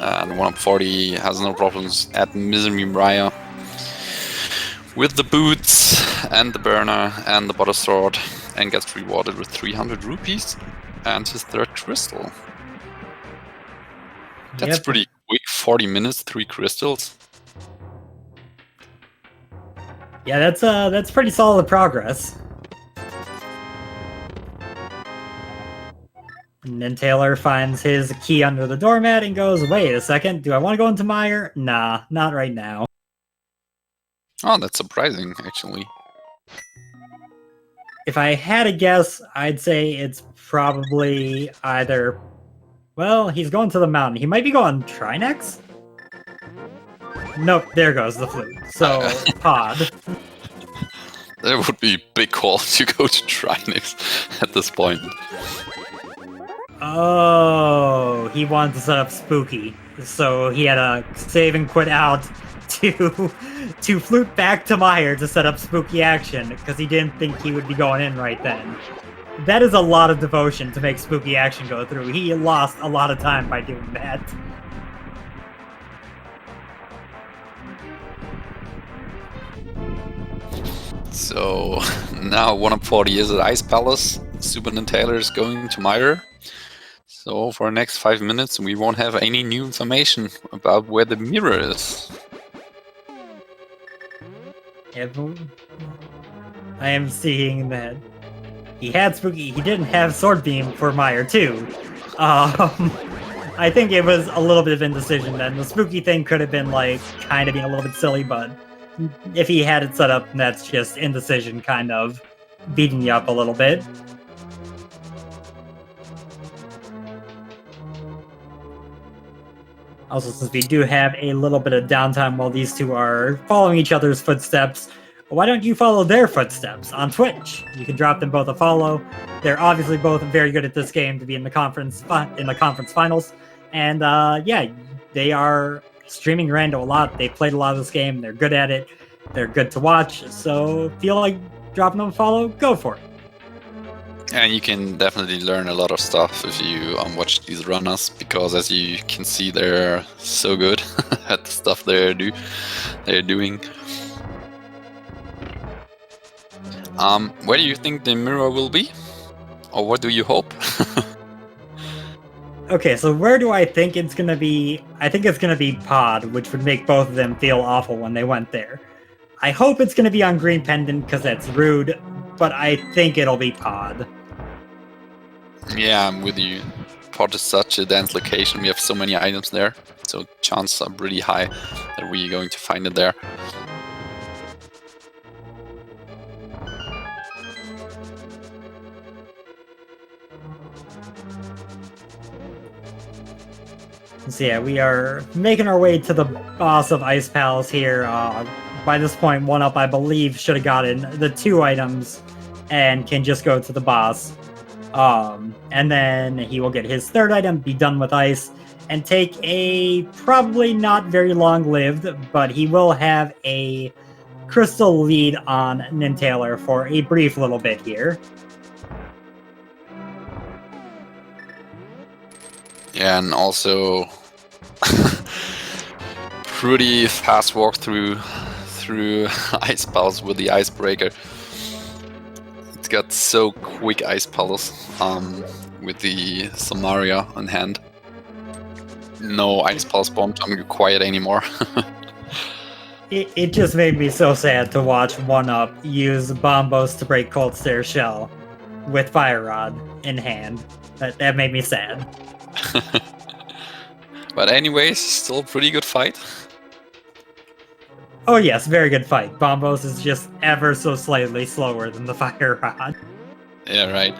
And oneup40 has no problems at Misery Briar with the boots and the burner and the butter sword, and gets rewarded with 300 rupees and his 3rd crystal. That's pretty quick, 40 minutes, 3 crystals. Yeah, that's pretty solid progress. And then Taylor finds his key under the doormat and goes, wait a second, do I want to go into Mire? Nah, not right now. Oh, that's surprising, actually. If I had a guess, I'd say it's probably either... Well, he's going to the mountain. He might be going Trinex? Nope, there goes the flute. So, pod. That would be a big call to go to Trinex at this point. Oh, he wanted to set up Spooky. So he had to save and quit out to flute back to Mire to set up Spooky action, because he didn't think he would be going in right then. That is a lot of devotion to make Spooky action go through. He lost a lot of time by doing that. So now oneup40 is at Ice Palace. SuperNinTaylor is going to Mire. So for the next 5 minutes we won't have any new information about where the mirror is. I am seeing that he had Spooky. He didn't have Sword Beam for Mire too. I think it was a little bit of indecision then. The Spooky thing could have been like kind of being a little bit silly, but if he had it set up, that's just indecision kind of beating you up a little bit. Also, since we do have a little bit of downtime while these 2 are following each other's footsteps, why don't you follow their footsteps on Twitch? You can drop them both a follow. They're obviously both very good at this game to be in the conference finals, and yeah, they are streaming Rando a lot. They played a lot of this game. They're good at it. They're good to watch. So feel like dropping them a follow, go for it. And you can definitely learn a lot of stuff if you watch these runners, because as you can see, they're so good at the stuff they're doing. Where do you think the mirror will be? Or what do you hope? Okay, so where do I think it's gonna be? I think it's gonna be Pod, which would make both of them feel awful when they went there. I hope it's gonna be on Green Pendant because that's rude, but I think it'll be Pod. Yeah, I'm with you. Pod is such a dense location. We have so many items there, so chances are pretty high that we're going to find it there. So yeah, we are making our way to the boss of Ice Palace here. By this point, oneup, I believe, should have gotten the 2 items and can just go to the boss. And then he will get his 3rd item, be done with ice, and take a probably not very long-lived, but he will have a crystal lead on NinTaylor for a brief little bit here. Yeah, and also pretty fast walk through ice palace with the icebreaker. It's got so quick ice palace with the Samaria on hand. No ice palace bomb time required anymore. It just made me so sad to watch oneup use Bombos to break Cold Stare Shell with Fire Rod in hand. That made me sad. But anyways, still a pretty good fight. Oh yes, very good fight. Bombos is just ever so slightly slower than the Fire Rod. Yeah, right.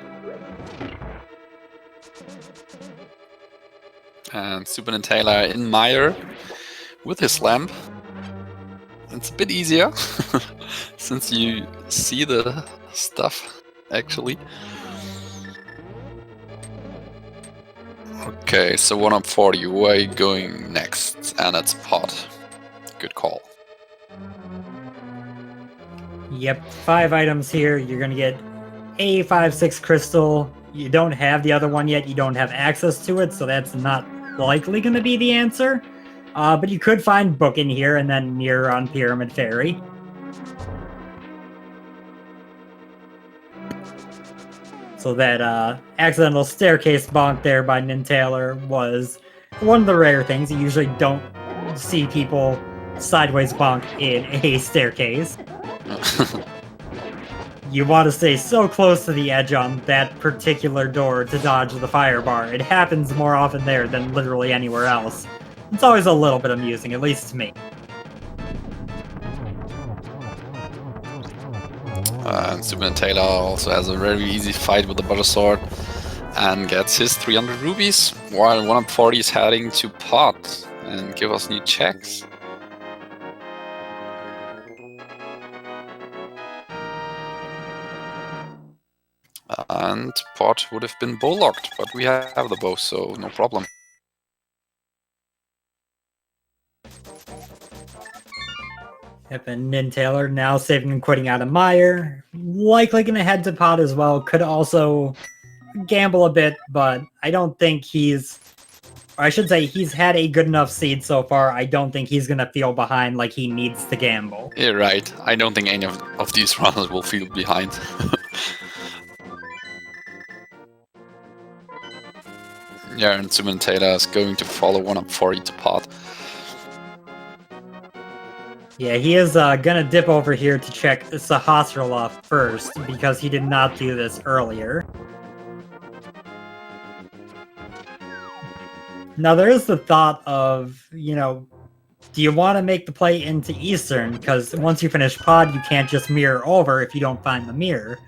And SuperNinTaylor in Mire with his lamp. It's a bit easier since you see the stuff actually. Okay, so oneup40, where are you going next? And it's Pod. Good call. Yep, 5 items here. You're gonna get a 5/6 crystal. You don't have the other one yet. You don't have access to it, so that's not likely gonna be the answer. But you could find Book in here and then Mirror on Pyramid Fairy. So that accidental staircase bonk there by NinTaylor was one of the rare things. You usually don't see people sideways bonk in a staircase. You want to stay so close to the edge on that particular door to dodge the fire bar. It happens more often there than literally anywhere else. It's always a little bit amusing, at least to me. And SuperNinTaylor also has a very easy fight with the Butter Sword and gets his 300 rubies, while oneup40 is heading to Pod and give us new checks. And Pod would have been bow locked, but we have the bow, so no problem. Yep, and NinTaylor now saving and quitting out of Mire. Likely going to head to Pod as well. Could also gamble a bit, but I don't think he's... Or I should say, he's had a good enough seed so far. I don't think he's going to feel behind like he needs to gamble. Yeah, right. I don't think any of these runners will feel behind. Yeah, and SuperNinTaylor is going to follow oneup40 to Pod. Yeah, he is gonna dip over here to check Sahasrarla first, because he did not do this earlier. Now, there is the thought of, you know, do you want to make the play into Eastern? Because once you finish Pod, you can't just mirror over if you don't find the mirror.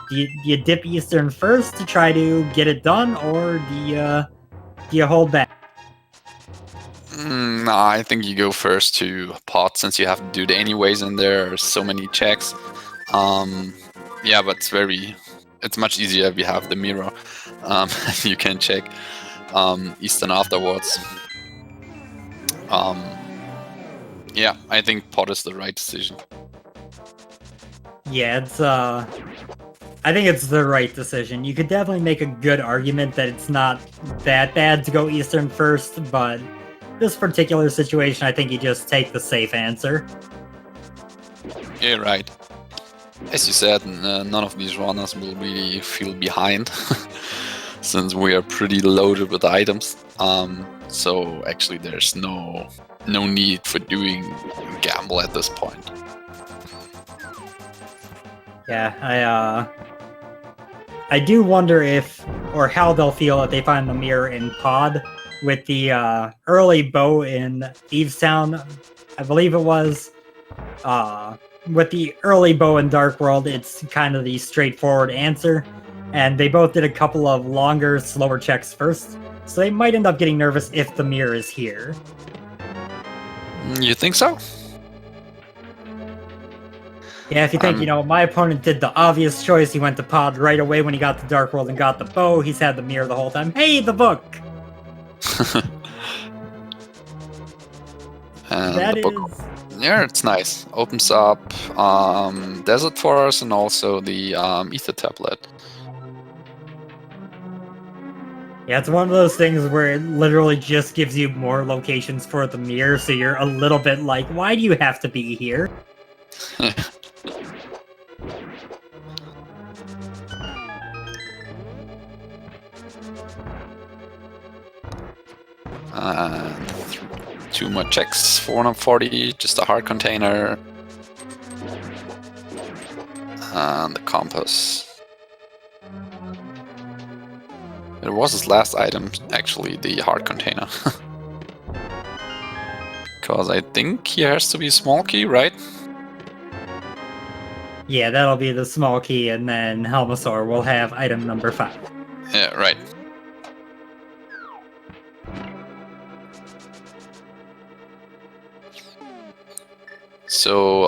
Do you dip Eastern first to try to get it done, or do you hold back? No, I think you go first to Pod since you have to do it anyways, and there are so many checks. Yeah, but it's much easier if you have the mirror. You can check Eastern afterwards. Yeah, I think Pod is the right decision. Yeah, I think it's the right decision. You could definitely make a good argument that it's not that bad to go Eastern first, but this particular situation, I think you just take the safe answer. Yeah, right. as you said, none of these runners will really feel behind, since we are pretty loaded with items. So actually, there's no need for doing gamble at this point. Yeah, I do wonder if or how they'll feel if they find the mirror in Pod with the early bow in Thieves Town, I believe it was. With the early bow in Dark World, it's kind of the straightforward answer, and they both did a couple of longer, slower checks first, so they might end up getting nervous if the mirror is here. You think so? Yeah, if you think, my opponent did the obvious choice. He went to Pod right away when he got to Dark World and got the bow. He's had the mirror the whole time. Hey, the book! And That the book, yeah, it's nice. Opens up Desert for us and also the Ether tablet. Yeah, it's one of those things where it literally just gives you more locations for the mirror, so you're a little bit like, why do you have to be here? And 2 more checks, 440, just a hard container. And the compass. It was his last item, actually, the hard container. Because I think he has to be small key, right? Yeah, that'll be the small key, and then Helmasaur will have item number 5. Yeah, right. So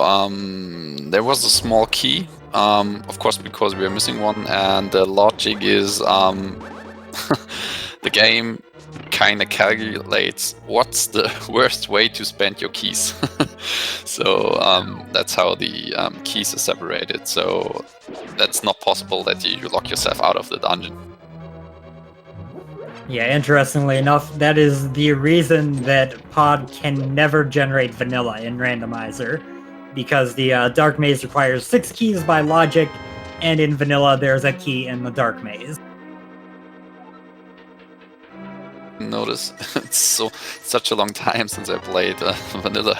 there was a small key, of course, because we are missing one, and the logic is the game kind of calculates what's the worst way to spend your keys. So that's how the keys are separated. So that's not possible that you lock yourself out of the dungeon. Yeah, interestingly enough, that is the reason that Pod can never generate vanilla in Randomizer, because the Dark Maze requires 6 keys by logic, and in vanilla there's a key in the Dark Maze. Notice it's such a long time since I played vanilla.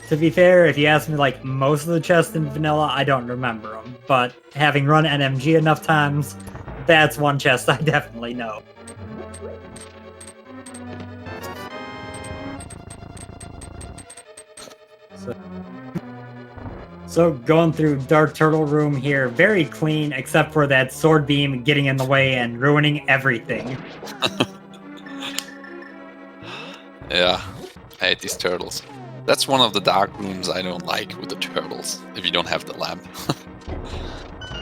To be fair, if you ask me, like, most of the chests in vanilla, I don't remember them. But having run NMG enough times, that's one chest I definitely know. So going through Dark Turtle Room here, very clean, except for that sword beam getting in the way and ruining everything. Yeah, I hate these turtles. That's one of the dark rooms I don't like with the turtles, if you don't have the lamp.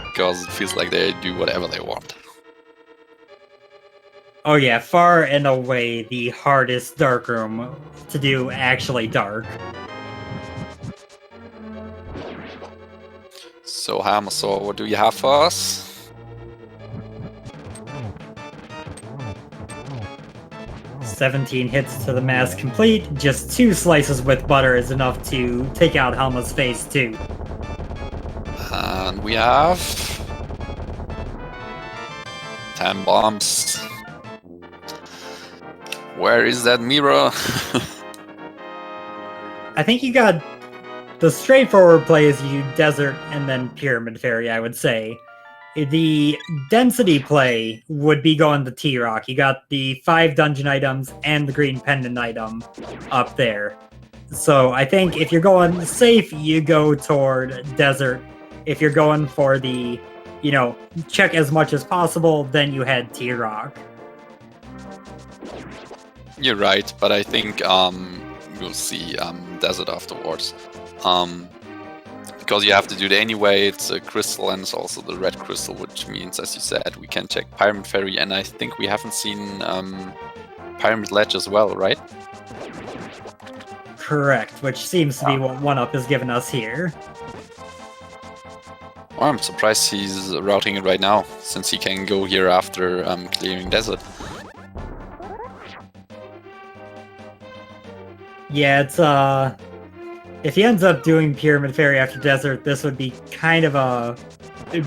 Because it feels like they do whatever they want. Oh yeah, far and away the hardest dark room to do actually dark. So Hamasaur, what do you have for us? "17 hits to the mask complete. Just 2 slices with butter is enough to take out Helma's face too." And we have 10 bombs. Where is that mirror? I think you got the straightforward play is you desert and then pyramid fairy, I would say. The density play would be going to T-Rock. You got the 5 dungeon items and the green pendant item up there. So I think if you're going safe, you go toward desert. If you're going for the, check as much as possible, then you head T-Rock. You're right, but I think we'll see desert afterwards. Because you have to do it anyway. It's a crystal and it's also the red crystal, which means, as you said, we can check Pyramid Fairy, and I think we haven't seen Pyramid Ledge as well, right? Correct, which seems to be what oneup has given us here. Well, I'm surprised he's routing it right now, since he can go here after clearing desert. Yeah, it's If he ends up doing Pyramid Fairy after Desert, this would be kind of a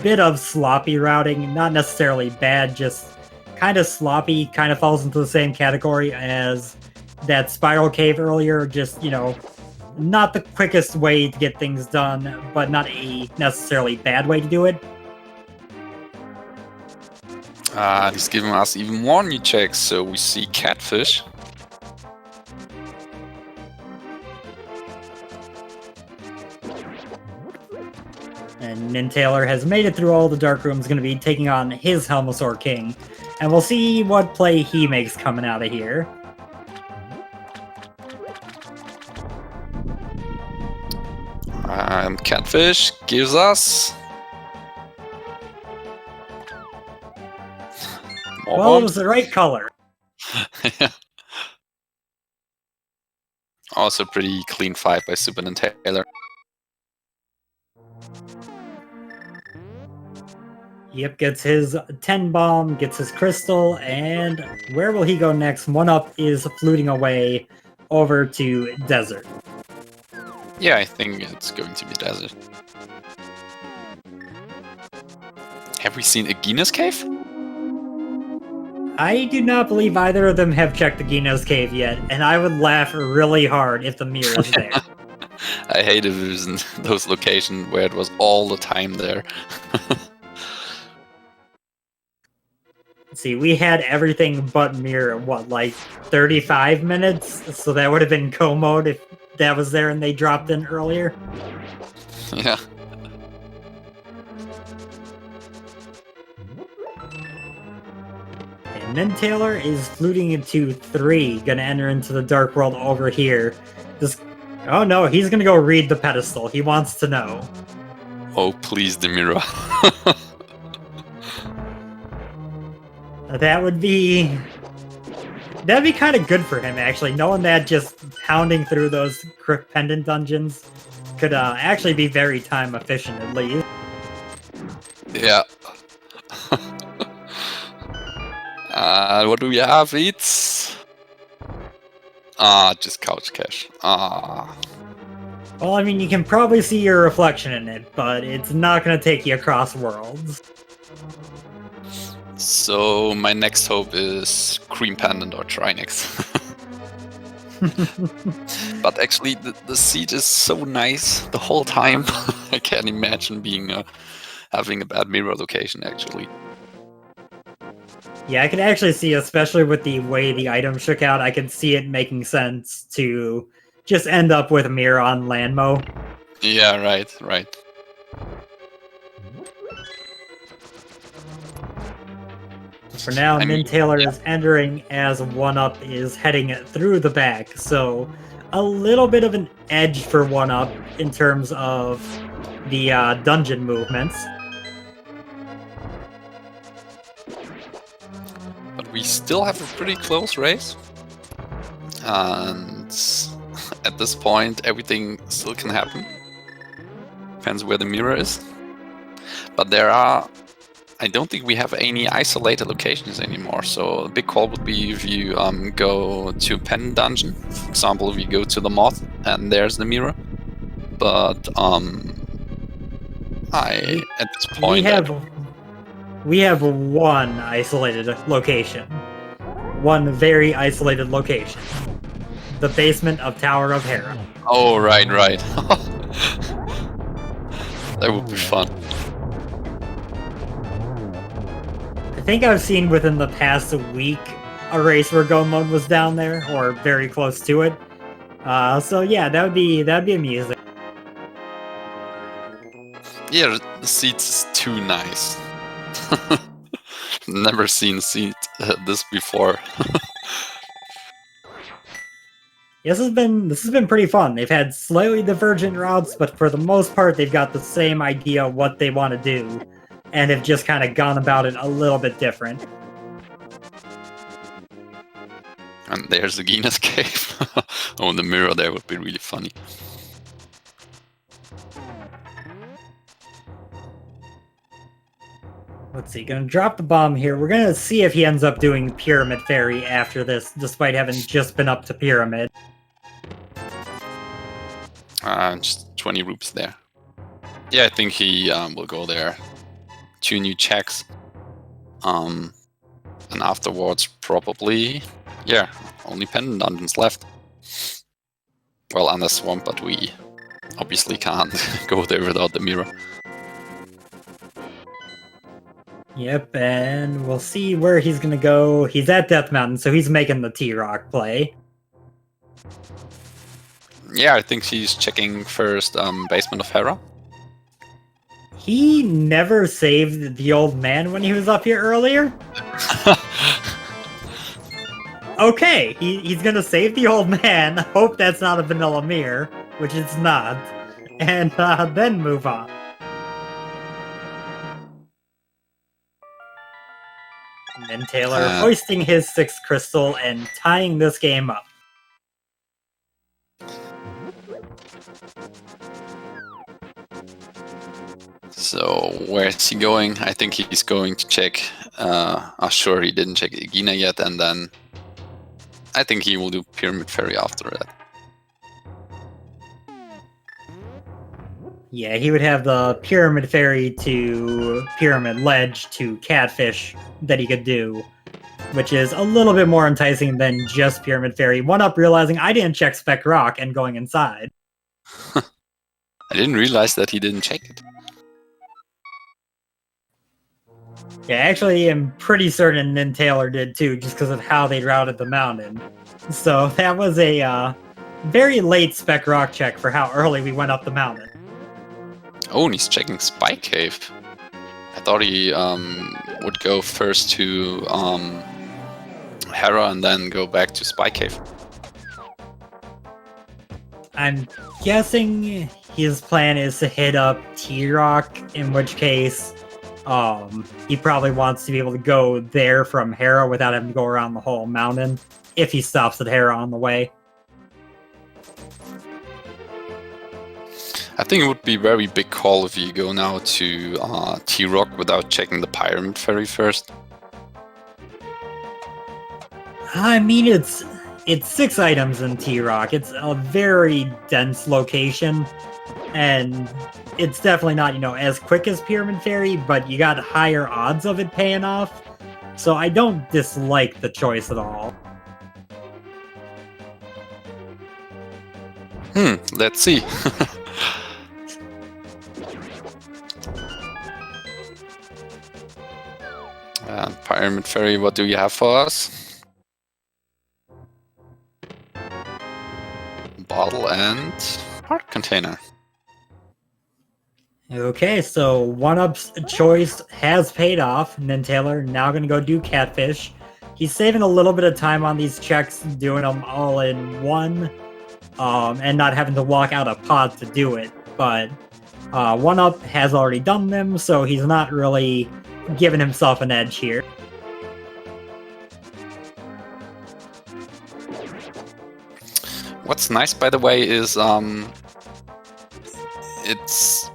bit of sloppy routing. Not necessarily bad, just kind of sloppy. Kind of falls into the same category as that Spiral Cave earlier. Just, you know, not the quickest way to get things done, but not a necessarily bad way to do it. He's giving us even more new checks, so we see Catfish. And NinTaylor has made it through all the Dark Rooms, going to be taking on his Helmosaur King. And we'll see what play he makes coming out of here. And Catfish gives us... more Well, it bombs. was the right color. Also pretty clean fight by SuperNinTaylor. Yep, gets his 10 bomb, gets his crystal, and where will he go next? oneup is fluting away over to Desert. Yeah, I think it's going to be Desert. Have we seen a Guinness Cave? I do not believe either of them have checked the Gino's Cave yet, and I would laugh really hard if the mirror is there. I hate visiting those locations where it was all the time there. See, we had everything but mirror, what, like 35 minutes? So that would have been co-mode if that was there and they dropped in earlier. Yeah. And NinTaylor is fluting into 3, gonna enter into the Dark World over here. Oh no, he's gonna go read the pedestal. He wants to know. Oh, please, the mirror. That'd be kind of good for him, actually. Knowing that just pounding through those Crypt Pendant dungeons could actually be very time efficient, at least. Yeah. What do we have? It's... just couch cash. Well, I mean, you can probably see your reflection in it, but it's not going to take you across worlds. So my next hope is Cream Pendant or Trinix. But actually, the seat is so nice the whole time. I can't imagine being having a bad mirror location, actually. Yeah, I can actually see, especially with the way the item shook out, I can see it making sense to just end up with a mirror on Landmo. Yeah, right. For now, NinTaylor is entering as oneup is heading through the back, so a little bit of an edge for oneup in terms of the dungeon movements. But we still have a pretty close race. And at this point, everything still can happen. Depends where the mirror is. But there are... I don't think we have any isolated locations anymore, so a big call would be if you go to a pendant dungeon. For example, if you go to the moth and there's the mirror. But at this point we have one isolated location. One very isolated location. The basement of Tower of Hera. Oh, right. That would be fun. I think I've seen within the past week a race where Go Mode was down there, or very close to it. So yeah, that'd be amusing. Yeah, the seat's too nice. Never seen seat this before. This has been pretty fun. They've had slightly divergent routes, but for the most part, they've got the same idea of what they want to do, and have just kind of gone about it a little bit different. And there's the Guinness Cave. Oh, the mirror there would be really funny. Let's see, gonna drop the bomb here. We're gonna see if he ends up doing Pyramid Fairy after this, despite having just been up to Pyramid. Just 20 rupees there. Yeah, I think he will go there. 2 new checks. And afterwards, probably, yeah, only pendant dungeons left. Well, under Swamp, but we obviously can't go there without the mirror. Yep, and we'll see where he's gonna go. He's at Death Mountain, so he's making the T-Rock play. Yeah, I think he's checking first Basement of Hera. He never saved the old man when he was up here earlier. Okay, he's gonna save the old man. Hope that's not a vanilla mirror, which it's not, and then move on. And then Taylor hoisting his 6th crystal and tying this game up. So where is he going? I think he's going to check. Sure, he didn't check Egina yet, and then I think he will do Pyramid Ferry after that. Yeah, he would have the Pyramid Ferry to Pyramid Ledge to Catfish that he could do, which is a little bit more enticing than just Pyramid Ferry. oneup realizing I didn't check Spec Rock and going inside. I didn't realize that he didn't check it. Yeah, actually, I'm pretty certain NinTaylor did too, just because of how they routed the mountain. So that was a very late Spec Rock check for how early we went up the mountain. Oh, and he's checking Spy Cave. I thought he would go first to Hera and then go back to Spy Cave. I'm guessing his plan is to hit up T-Rock, in which case he probably wants to be able to go there from Hera without having to go around the whole mountain, if he stops at Hera on the way. I think it would be a very big call if you go now to T-Rock without checking the Pyramid Ferry first. I mean, it's 6 items in T-Rock. It's a very dense location, and it's definitely not, as quick as Pyramid Ferry, but you got higher odds of it paying off. So I don't dislike the choice at all. Let's see. Pyramid Ferry, what do you have for us? Bottle and heart container. Okay, so oneup's choice has paid off. NinTaylor now going to go do Catfish. He's saving a little bit of time on these checks, doing them all in one, and not having to walk out a pod to do it. But oneup has already done them, so he's not really giving himself an edge here. What's nice, by the way, is it's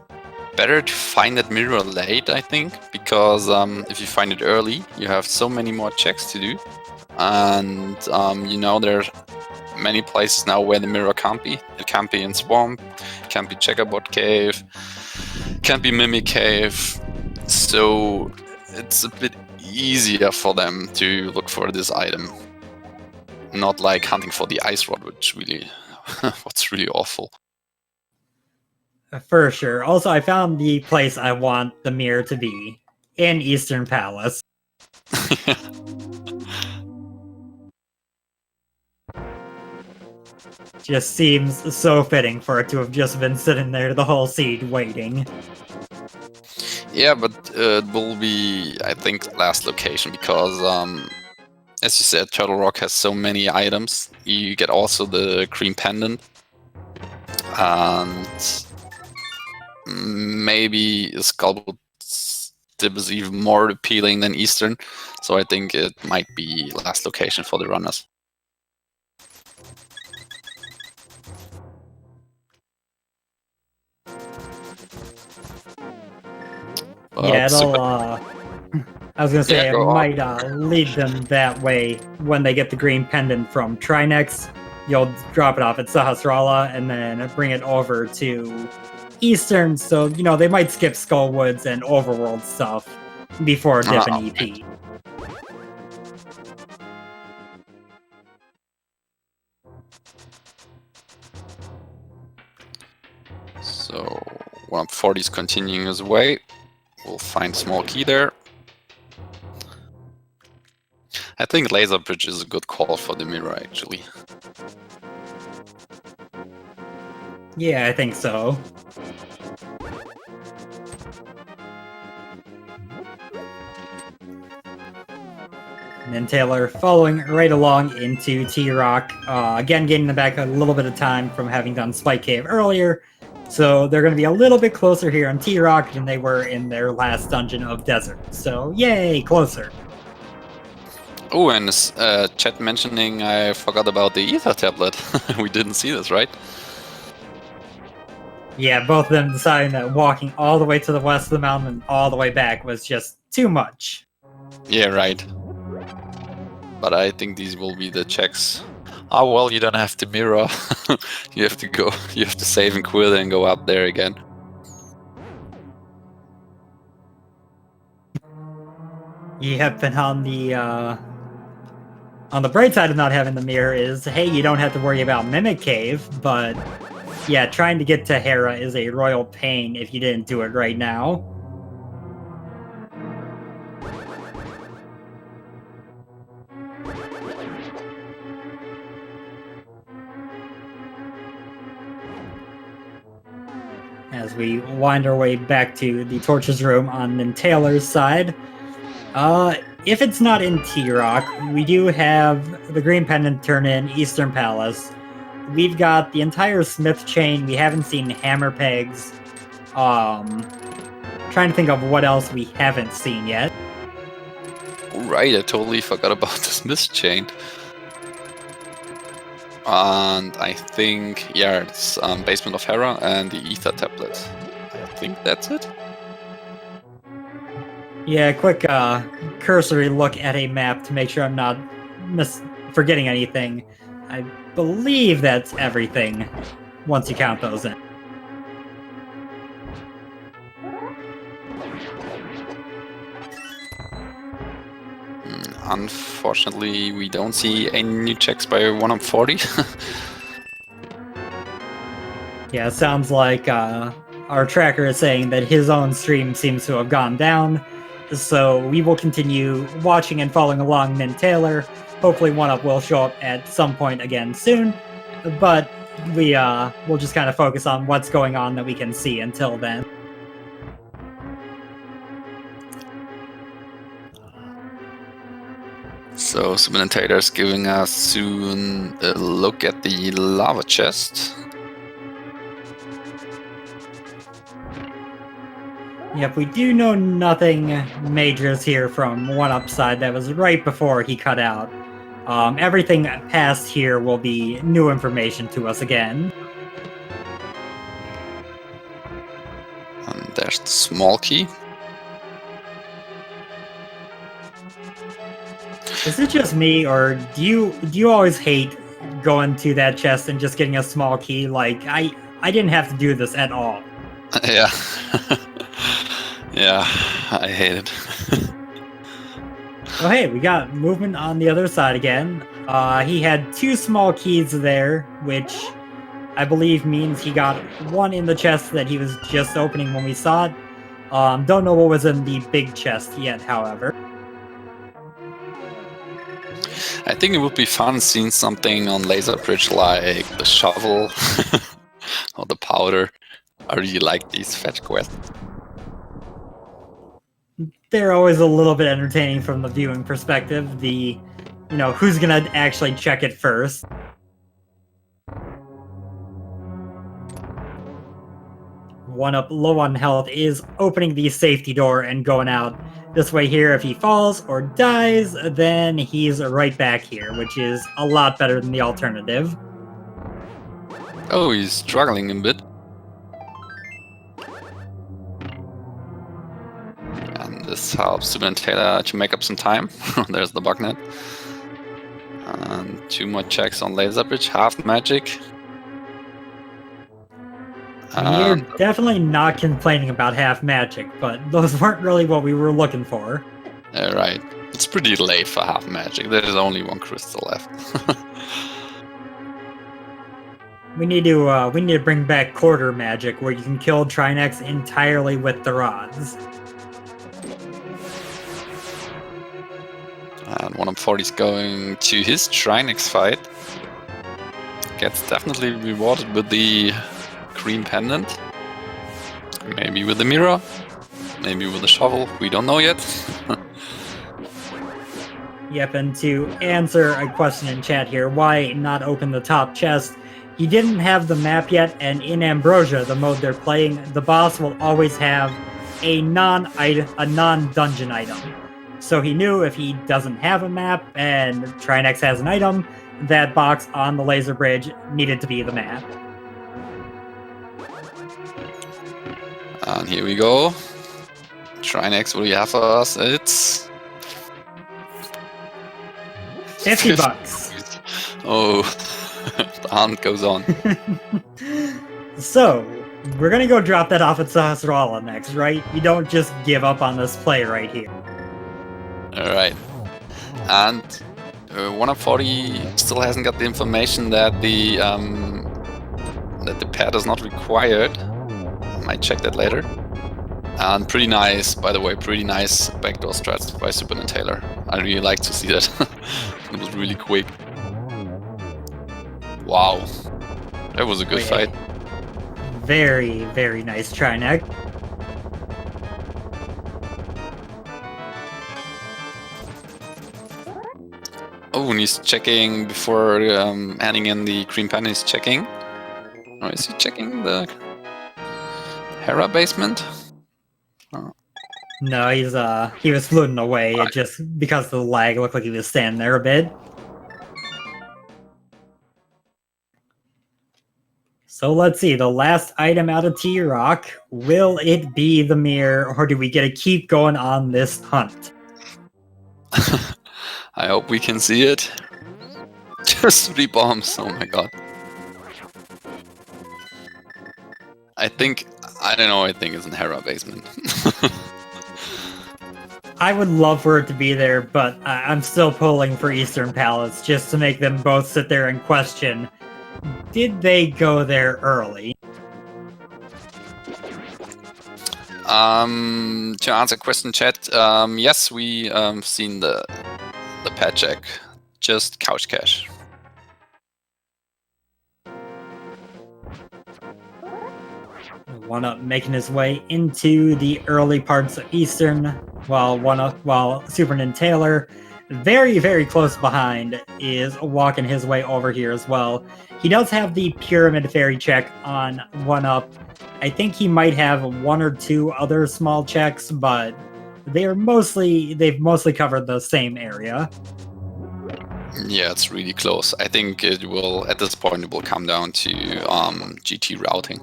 better to find that mirror late, I think, because if you find it early, you have so many more checks to do, and there are many places now where the mirror can't be. It can't be in Swamp, it can't be Checkerboard Cave, can't be Mimic Cave, so it's a bit easier for them to look for this item. Not like hunting for the ice rod, which really what's really awful. For sure. Also, I found the place I want the mirror to be, in Eastern Palace. Just seems so fitting for it to have just been sitting there the whole seed waiting. Yeah, but it will be, I think, last location, because as you said, Turtle Rock has so many items. You get also the Cream Pendant. And maybe Skullboat Dip is even more appealing than Eastern. So I think it might be last location for the runners. Yeah, it'll, I was gonna say, it might lead them that way when they get the green pendant from Trinex, you'll drop it off at Sahasrara and then bring it over to Eastern. So, they might skip Skullwoods and Overworld stuff before dipping EP. So oneup40 is continuing his way. We'll find small key there. I think Laser Bridge is a good call for the mirror, actually. Yeah, I think so. NinTaylor following right along into T-Rock. Again, getting them back a little bit of time from having done Spike Cave earlier. So they're going to be a little bit closer here on T-Rock than they were in their last dungeon of Desert. So yay, closer. Oh, and chat mentioning I forgot about the ether tablet. We didn't see this, right? Yeah, both of them deciding that walking all the way to the west of the mountain and all the way back was just too much. Yeah, right. But I think these will be the checks. Oh, well, you don't have to mirror. You have to save and quit and go up there again. Yep, and on the bright side of not having the mirror is, hey, you don't have to worry about Mimic Cave, but yeah, trying to get to Hera is a royal pain if you didn't do it right now. As we wind our way back to the Torches room on NinTaylor's side. If it's not in T-Rock, we do have the Green Pendant turn in Eastern Palace. We've got the entire Smith chain. We haven't seen hammer pegs. Trying to think of what else we haven't seen yet. Right, I totally forgot about the Smith chain. And I think, yeah, it's Basement of Hera and the ether tablet. I think that's it. Yeah, quick cursory look at a map to make sure I'm not forgetting anything. I believe that's everything, once you count those in. Unfortunately, we don't see any new checks by oneup40. Yeah, it sounds like our tracker is saying that his own stream seems to have gone down. So we will continue watching and following along NinTaylor. Hopefully oneup will show up at some point again soon. But we'll just kind of focus on what's going on that we can see until then. So SuperNinTaylor is giving us soon a look at the lava chest. Yep, we do know nothing major is here from oneup side. That was right before he cut out. Everything past here will be new information to us again. And there's the small key. Is it just me, or do you always hate going to that chest and just getting a small key? Like, I didn't have to do this at all. Yeah. Yeah, I hate it. Oh, hey, we got movement on the other side again. He had 2 small keys there, which I believe means he got one in the chest that he was just opening when we saw it. Don't know what was in the big chest yet, however. I think it would be fun seeing something on Laser Bridge like the shovel or the powder. I really like these fetch quests. They're always a little bit entertaining from the viewing perspective. Who's gonna actually check it first. oneup low on health is opening the safety door and going out. This way here, if he falls or dies, then he's right back here, which is a lot better than the alternative. Oh, he's struggling a bit. And this helps SuperNinTaylor to make up some time. There's the bugnet. And 2 more checks on laser bridge, half magic. You're definitely not complaining about half magic, but those weren't really what we were looking for. Right. It's pretty late for half magic. There's only 1 crystal left. We need to bring back quarter magic, where you can kill Trinex entirely with the rods. And oneup40 is going to his Trinex fight. Gets definitely rewarded with the green pendant. Maybe with the mirror. Maybe with the shovel. We don't know yet. Yep, and to answer a question in chat here, why not open the top chest? He didn't have the map yet, and in Ambrosia, the mode they're playing, the boss will always have a non-dungeon item. So he knew if he doesn't have a map and Trinex has an item, that box on the laser bridge needed to be the map. And here we go. Trinex, what do you have for us? It's 50 bucks. Oh, the hunt goes on. So, we're gonna go drop that off at Sahasrara next, right? You don't just give up on this play right here. Alright. And oneup40 still hasn't got the information that the pad is not required. Might check that later. And pretty nice, by the way, pretty nice backdoor strats by SuperNinTaylor. I really like to see that. It was really quick. Wow. That was a good fight. Very, very nice Trinex. Oh, and he's checking before handing in the green pen. He's checking. Or is he checking the Hera basement? Oh. No, he was floating away. It just because of the lag, it looked like he was standing there a bit. So let's see, the last item out of T-Rock, will it be the mirror, or do we get to keep going on this hunt? I hope we can see it. Just 3 bombs, oh my god. I think it's in Hera basement. I would love for it to be there, but I'm still pulling for Eastern Palace just to make them both sit there and question, did they go there early? To answer question chat, yes, we seen the pad check, just couch cash. OneUp making his way into the early parts of Eastern, while SuperNinTaylor, very, very close behind, is walking his way over here as well. He does have the Pyramid Fairy check on OneUp. I think he might have 1 or 2 other small checks, but they've mostly covered the same area. Yeah, it's really close. I think it will, at this point, it will come down to GT routing.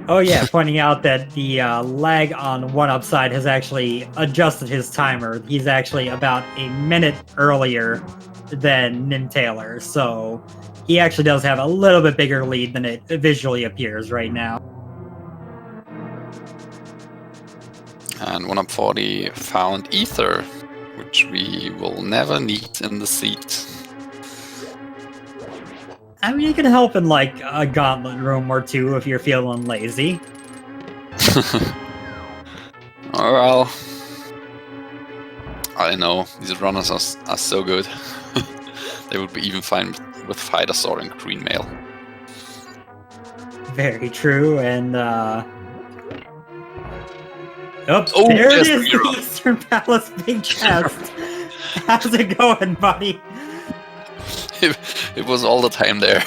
Oh yeah, pointing out that the lag on OneUp side has actually adjusted his timer. He's actually about a minute earlier than NinTaylor, so he actually does have a little bit bigger lead than it visually appears right now. And oneup40 found Ether, which we will never need in the seat. I mean, you can help in, like, a gauntlet room or 2 if you're feeling lazy. Well, I know, these runners are so good. They would be even fine with Fighter Sword and Green Mail. Very true, and, Oh, oh, there it yes, is, the Eastern Palace big chest. How's it going, buddy? It was all the time there.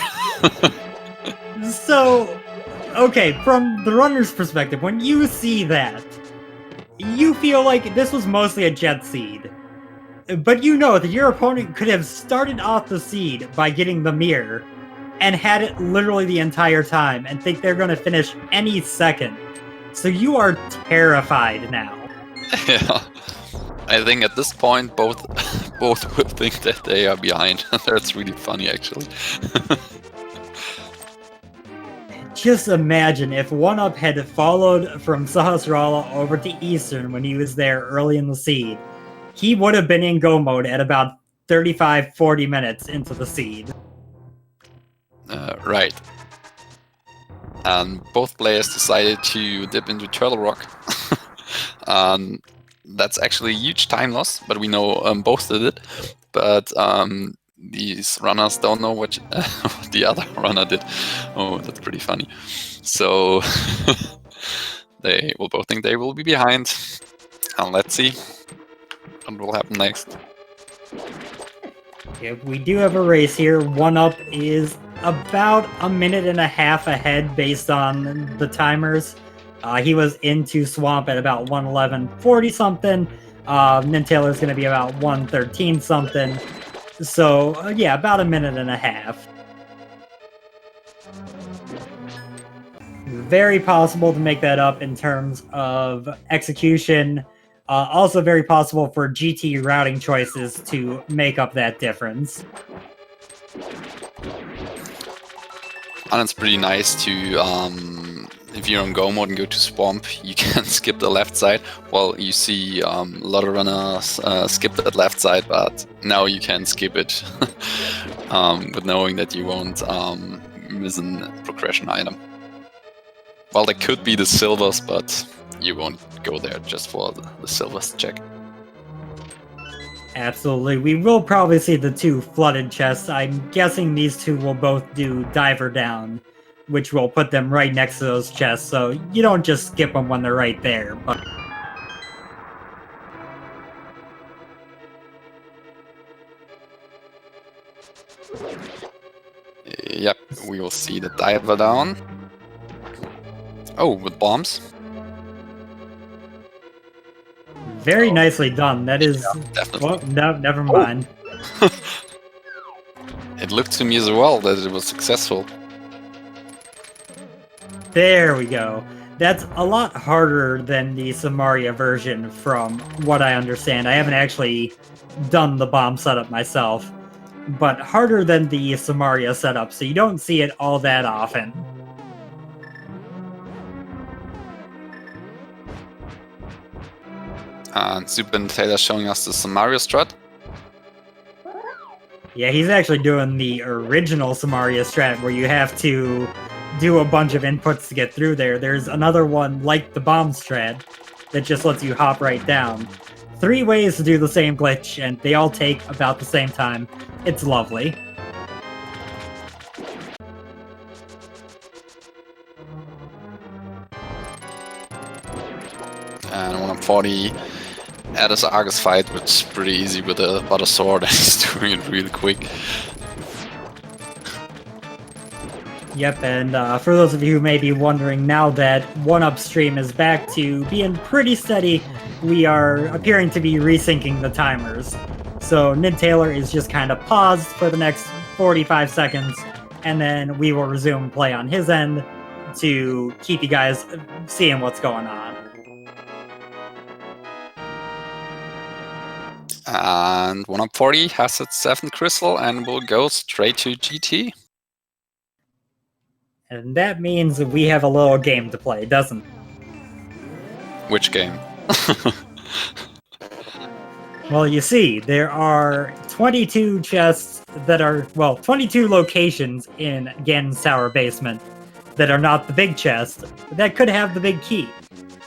So, okay, from the runner's perspective, when you see that, you feel like this was mostly a jet seed. But you know that your opponent could have started off the seed by getting the mirror and had it literally the entire time and think they're going to finish any second. So you are terrified now. Yeah. I think at this point, both will think that they are behind. That's really funny, actually. Just imagine if oneup had followed from Sahasrara over to Eastern when he was there early in the seed. He would have been in go mode at about 35-40 minutes into the seed. Right. And both players decided to dip into Turtle Rock. That's actually a huge time loss, but we know both did it. But these runners don't know what the other runner did. Oh, that's pretty funny. So they will both think they will be behind. And let's see what will happen next. If we do have a race here, oneup is about a minute and a half ahead based on the timers. He was into Swamp at about 1:11:40 something. NinTaylor is going to be about 1:13 something. So yeah, about a minute and a half. Very possible to make that up in terms of execution. Also very possible for GT routing choices to make up that difference. And it's pretty nice to, if you're on go mode and go to Swamp, you can skip the left side. Well, you see a lot of runners skip that left side, but now you can skip it with knowing that you won't miss a progression item. Well, there could be the silvers, but you won't go there just for the silvers check. Absolutely. We will probably see the two flooded chests. I'm guessing these two will both do Diver Down, which will put them right next to those chests, so you don't just skip them when they're right there. But Yep, we will see the Diver Down. Oh, with bombs. very nicely done. That is... Yeah, definitely. Well, no, never mind. It looked to me as well that it was successful. There we go. That's a lot harder than the Samaria version from what I understand. I haven't actually done the bomb setup myself, but harder than the Samaria setup, so you don't see it all that often. And SuperNinTaylor showing us the Samaria strat. Yeah, he's actually doing the original Samaria strat where you have to do a bunch of inputs to get through there. There's another one like the bomb strat that just lets you hop right down. 3 ways to do the same glitch, and they all take about the same time. It's lovely. And oneup40 at his Argus fight, which is pretty easy with a butter sword, and he's doing it really quick. Yep, and for those of you who may be wondering, now that oneup stream is back to being pretty steady, we are appearing to be resyncing the timers. So NinTaylor is just kind of paused for the next 45 seconds, and then we will resume play on his end to keep you guys seeing what's going on. And oneup40 has its 7th crystal and will go straight to GT. And that means that we have a little game to play, doesn't it? Which game? Well, you see, there are 22 chests that are, well, 22 locations in Ganon's Tower basement that are not the big chest that could have the big key.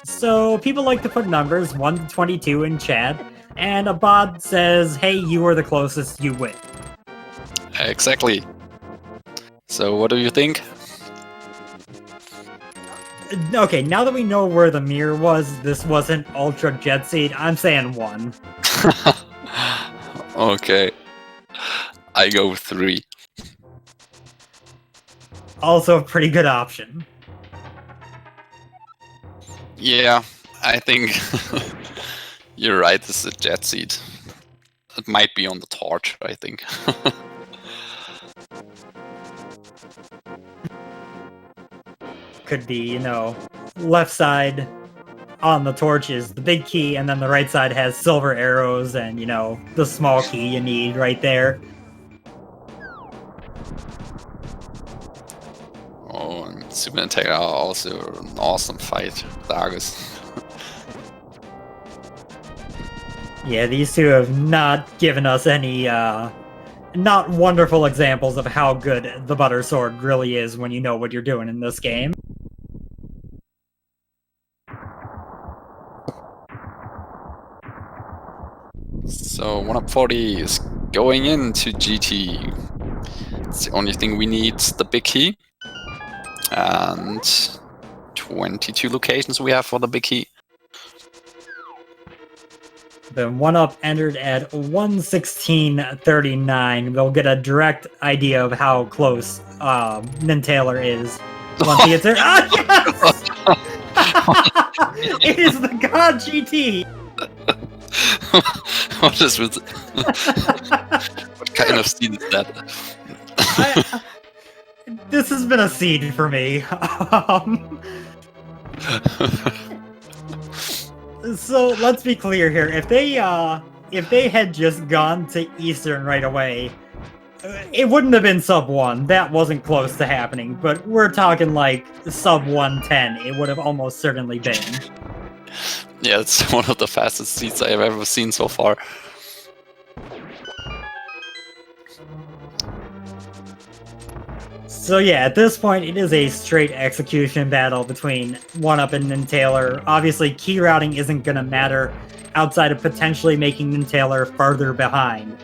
So people like to put numbers 1 to 22 in chat, and a bot says, hey, you are the closest, you win. Exactly. So what do you think? Okay, now that we know where the mirror was, this wasn't Ultra Jet Seed, I'm saying 1. Okay. I go with 3. Also a pretty good option. Yeah, I think you're right, this is a jet seed. It might be on the torch, I think. Could be, you know, left side on the torch is the big key, and then the right side has silver arrows and, you know, the small key you need right there. Oh, and SuperNinTaylor also an awesome fight with Argus. Yeah, these two have not given us any, not wonderful examples of how good the Butter Sword really is when you know what you're doing in this game. So oneup40 is going into GT. It's the only thing we need, the big key. And 22 locations we have for the big key. The 1UP entered at 1:16:39. We'll get a direct idea of how close NinTaylor is once he gets there. Ah, yes! It is the God GT! What is with what kind of seed is that? This has been a seed for me. So let's be clear here. If they had just gone to Eastern right away, it wouldn't have been sub 1. That wasn't close to happening. But we're talking like sub 110. It would have almost certainly been. Yeah, it's one of the fastest seeds I have ever seen so far. So yeah, at this point, it is a straight execution battle between 1UP and NinTaylor. Obviously, key routing isn't going to matter outside of potentially making NinTaylor farther behind.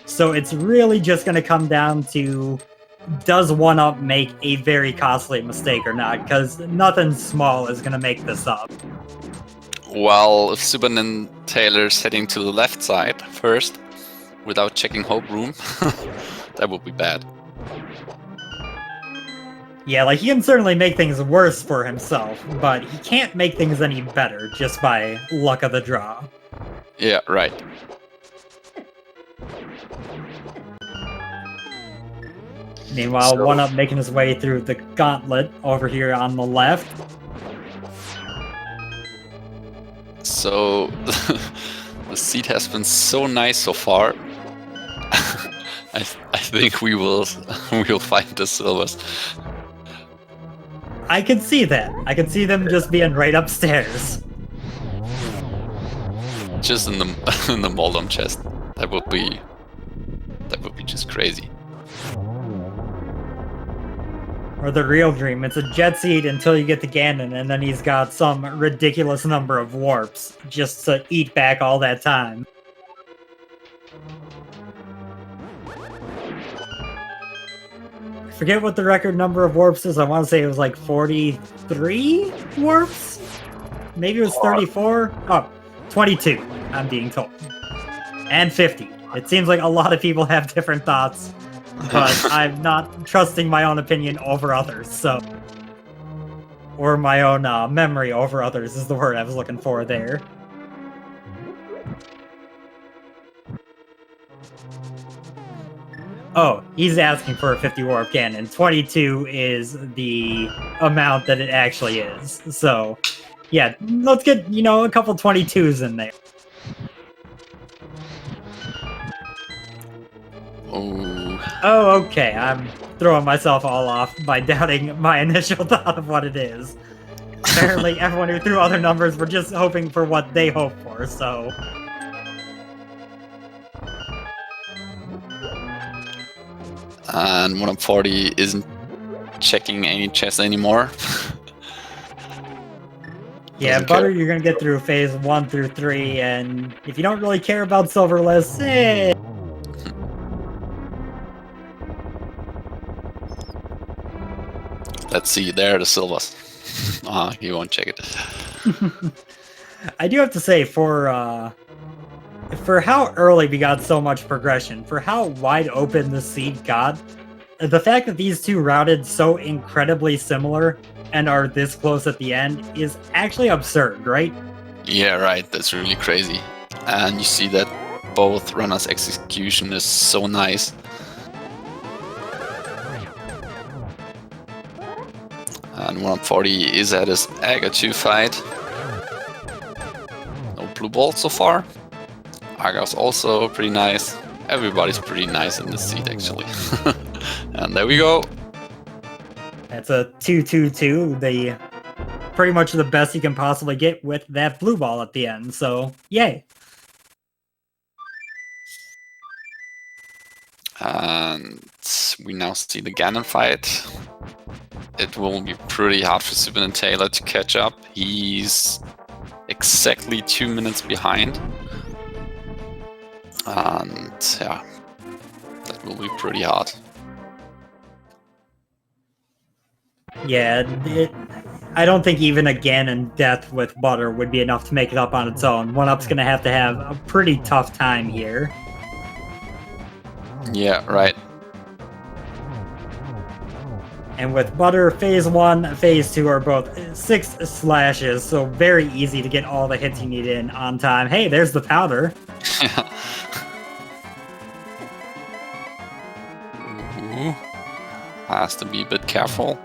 So it's really just going to come down to, does 1UP make a very costly mistake or not? Because nothing small is going to make this up. Well, if SuperNinTaylor's heading to the left side first, without checking Hope Room, that would be bad. Yeah, like, he can certainly make things worse for himself, but he can't make things any better just by luck of the draw. Yeah, right. Meanwhile, 1UP making his way through the gauntlet over here on the left. So, the seed has been so nice so far. I think we will find the silvers. I can see that. I can see them just being right upstairs. Just in the Moldom chest. That would be just crazy. Or the real dream. It's a jet seed until you get to Ganon, and then he's got some ridiculous number of warps just to eat back all that time. I forget what the record number of warps is. I want to say it was like 43 warps? Maybe it was 34? Oh, 22, I'm being told. And 50. It seems like a lot of people have different thoughts, but I'm not trusting my own opinion over others, so... Or my own memory over others is the word I was looking for there. Oh, he's asking for a 50 warp cannon. 22 is the amount that it actually is. So, yeah, let's get, you know, a couple 22s in there. Oh, okay. I'm throwing myself all off by doubting my initial thought of what it is. Apparently, everyone who threw other numbers were just hoping for what they hoped for, so... And oneup40 isn't checking any chests anymore. Yeah, Butter, you're gonna get through phase 1 through 3, and if you don't really care about silver lists, Let's see, there are the silvers. He won't check it. I do have to say, for how early we got so much progression, for how wide open the seed got, the fact that these two routed so incredibly similar and are this close at the end is actually absurd, right? Yeah, right. That's really crazy. And you see that both runners' execution is so nice. And oneup40 is at his Aga 2 fight. blue balls so far. Arga's also pretty nice. Everybody's pretty nice in this seat, actually. And there we go. That's a 2-2-2. Pretty much the best you can possibly get with that blue ball at the end. So, yay. And we now see the Ganon fight. It will be pretty hard for SuperNinTaylor to catch up. He's exactly 2 minutes behind. And yeah, that will be pretty hard. Yeah, I don't think even a Ganon death with Butter would be enough to make it up on its own. OneUp's going to have a pretty tough time here. Yeah, right. And with Butter, phase 1, phase 2 are both 6 slashes, so very easy to get all the hits you need in on time. Hey, there's the powder. Ooh. Has to be a bit careful.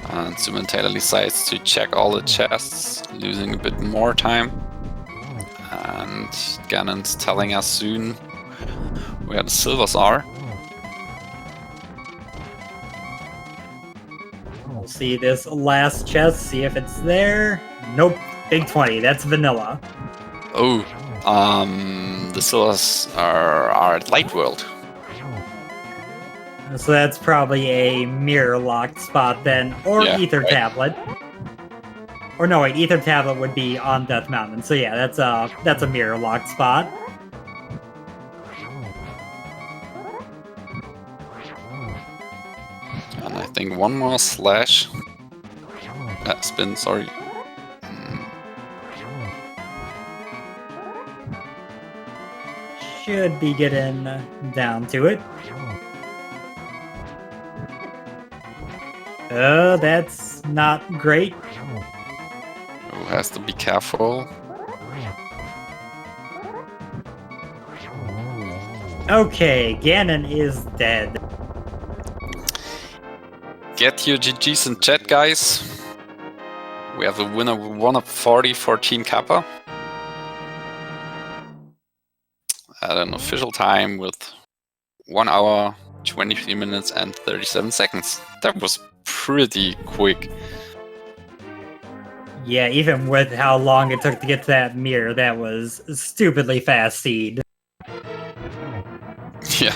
And SuperNinTaylor decides to check all the chests, losing a bit more time. And Ganon's telling us soon where the silvers are. We'll see this last chest, see if it's there. Nope, big 20, that's vanilla. Oh, the silvers are at Light World. So that's probably a mirror-locked spot then, or Yeah, Ether right. Tablet. Or no, wait, Ether Tablet would be on Death Mountain. So yeah, that's a mirror-locked spot. And I think one more slash. Spin, sorry. Should be getting down to it. That's not great. Oh, has to be careful. Okay, Ganon is dead. Get your GGs in chat, guys. We have a winner with oneup40 for Team Kappa. At an official time with 1 hour, 23 minutes and 37 seconds. That was pretty quick. Yeah, even with how long it took to get to that mirror, that was stupidly fast seed. Yeah.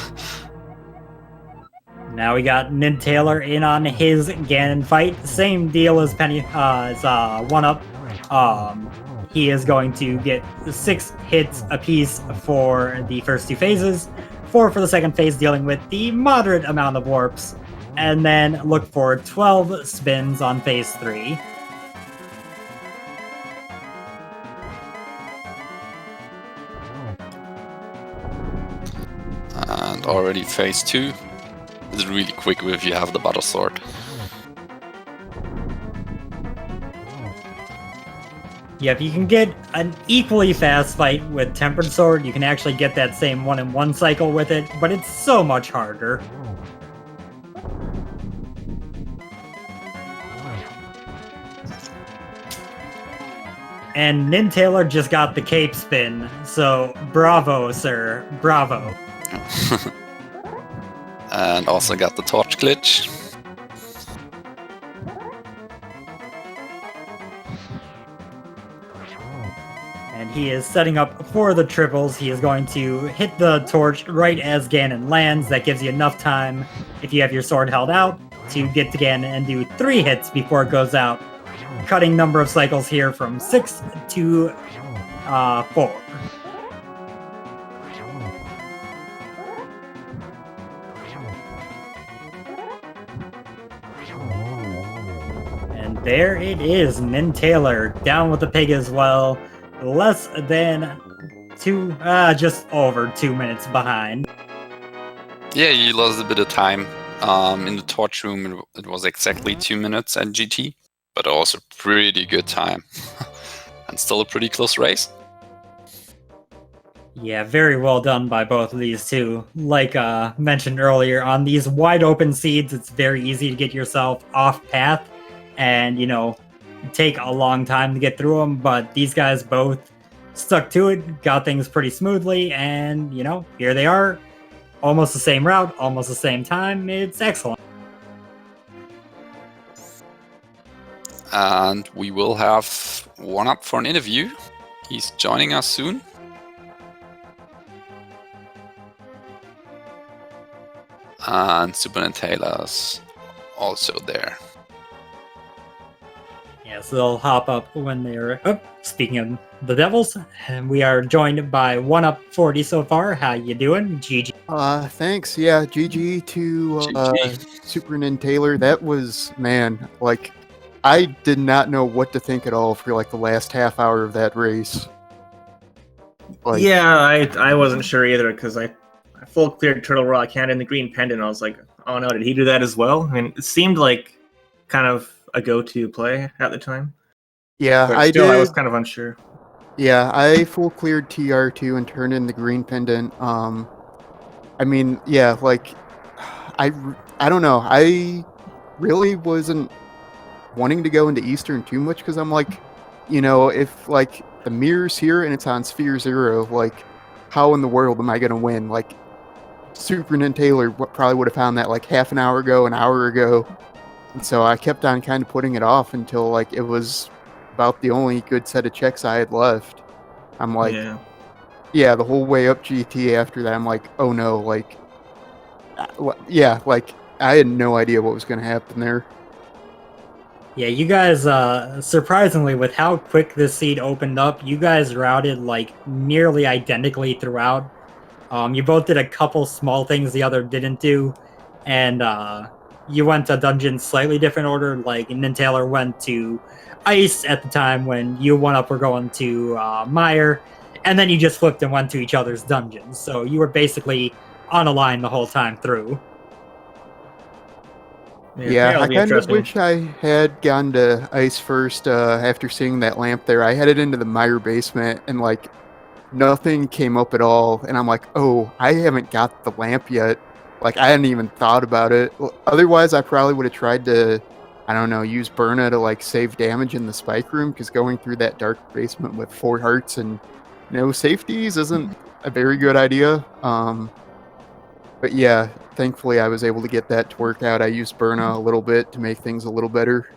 Now we got NinTaylor in on his Ganon fight. Same deal as OneUp. He is going to get 6 hits apiece for the first 2 phases, 4 for the second phase, dealing with the moderate amount of warps, and then look for 12 spins on phase 3. And already phase 2 is really quick if you have the Butter Sword. Yeah, if you can get an equally fast fight with Tempered Sword, you can actually get that same 1-in-1 cycle with it, but it's so much harder. And NinTaylor just got the cape spin, so bravo, sir, bravo. And also got the torch glitch. And he is setting up for the triples. He is going to hit the torch right as Ganon lands. That gives you enough time, if you have your sword held out, to get to Ganon and do 3 hits before it goes out. Cutting number of cycles here from 6 to 4. And there it is, NinTaylor down with the pig as well. Less than 2, just over 2 minutes behind. Yeah, you lost a bit of time. In the torch room, it was exactly 2 minutes at GT, but also pretty good time. And still a pretty close race. Yeah, very well done by both of these two. Like mentioned earlier, on these wide open seeds, it's very easy to get yourself off path. and take a long time to get through them. But these guys both stuck to it, got things pretty smoothly, and here they are, almost the same route, almost the same time. It's excellent. And we will have oneup for an interview. He's joining us soon. And SuperNinTaylor's also there. Yeah, so they'll hop up when they're up. Speaking of the Devils, and we are joined by oneup40 so far. How you doing, GG? Thanks. Yeah, GG to SuperNinTaylor. That was, man, like, I did not know what to think at all for like the last half hour of that race. Like, yeah, I wasn't sure either because I full cleared Turtle Rock, hand in the green pendant. I was like, oh no, did he do that as well? I mean, it seemed like kind of a go-to play at the time. Yeah, but I still, did. I was kind of unsure. Yeah, I full cleared TR2 and turned in the green pendant. I mean, yeah, like, I don't know. I really wasn't wanting to go into Eastern too much because I'm like, if like the mirror's here and it's on Sphere 0, like, how in the world am I gonna win? Like, SuperNinTaylor probably would have found that like half an hour ago, an hour ago, and so I kept on kind of putting it off until like it was about the only good set of checks I had left. I'm like, yeah, the whole way up GT after that, I'm like, oh no, like, yeah, like I had no idea what was gonna happen there. Yeah, you guys, surprisingly, with how quick this seed opened up, you guys routed like nearly identically throughout. You both did a couple small things the other didn't do, and you went to dungeons slightly different order. Like NinTaylor went to Ice at the time when you oneup were going to Mire, and then you just flipped and went to each other's dungeons. So you were basically on a line the whole time through. Yeah, I kind of wish I had gone to Ice first after seeing that lamp there. I headed into the Mire basement and like nothing came up at all. And I'm like, oh, I haven't got the lamp yet. Like I hadn't even thought about it. Otherwise, I probably would have tried to, I don't know, use Burna to like save damage in the spike room because going through that dark basement with 4 hearts and no safeties isn't a very good idea. But yeah, thankfully I was able to get that to work out. I used Burna a little bit to make things a little better.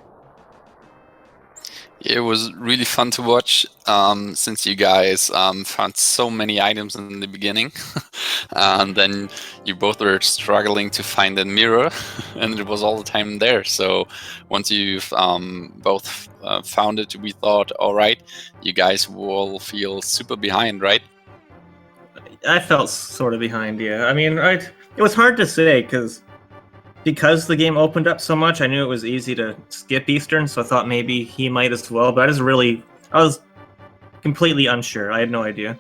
It was really fun to watch since you guys found so many items in the beginning. And then you both were struggling to find a mirror and it was all the time there. So once you've both found it, we thought, all right, you guys will feel super behind, right? I felt sort of behind, yeah. I mean, it was hard to say because the game opened up so much. I knew it was easy to skip Eastern, so I thought maybe he might as well. But I was completely unsure. I had no idea.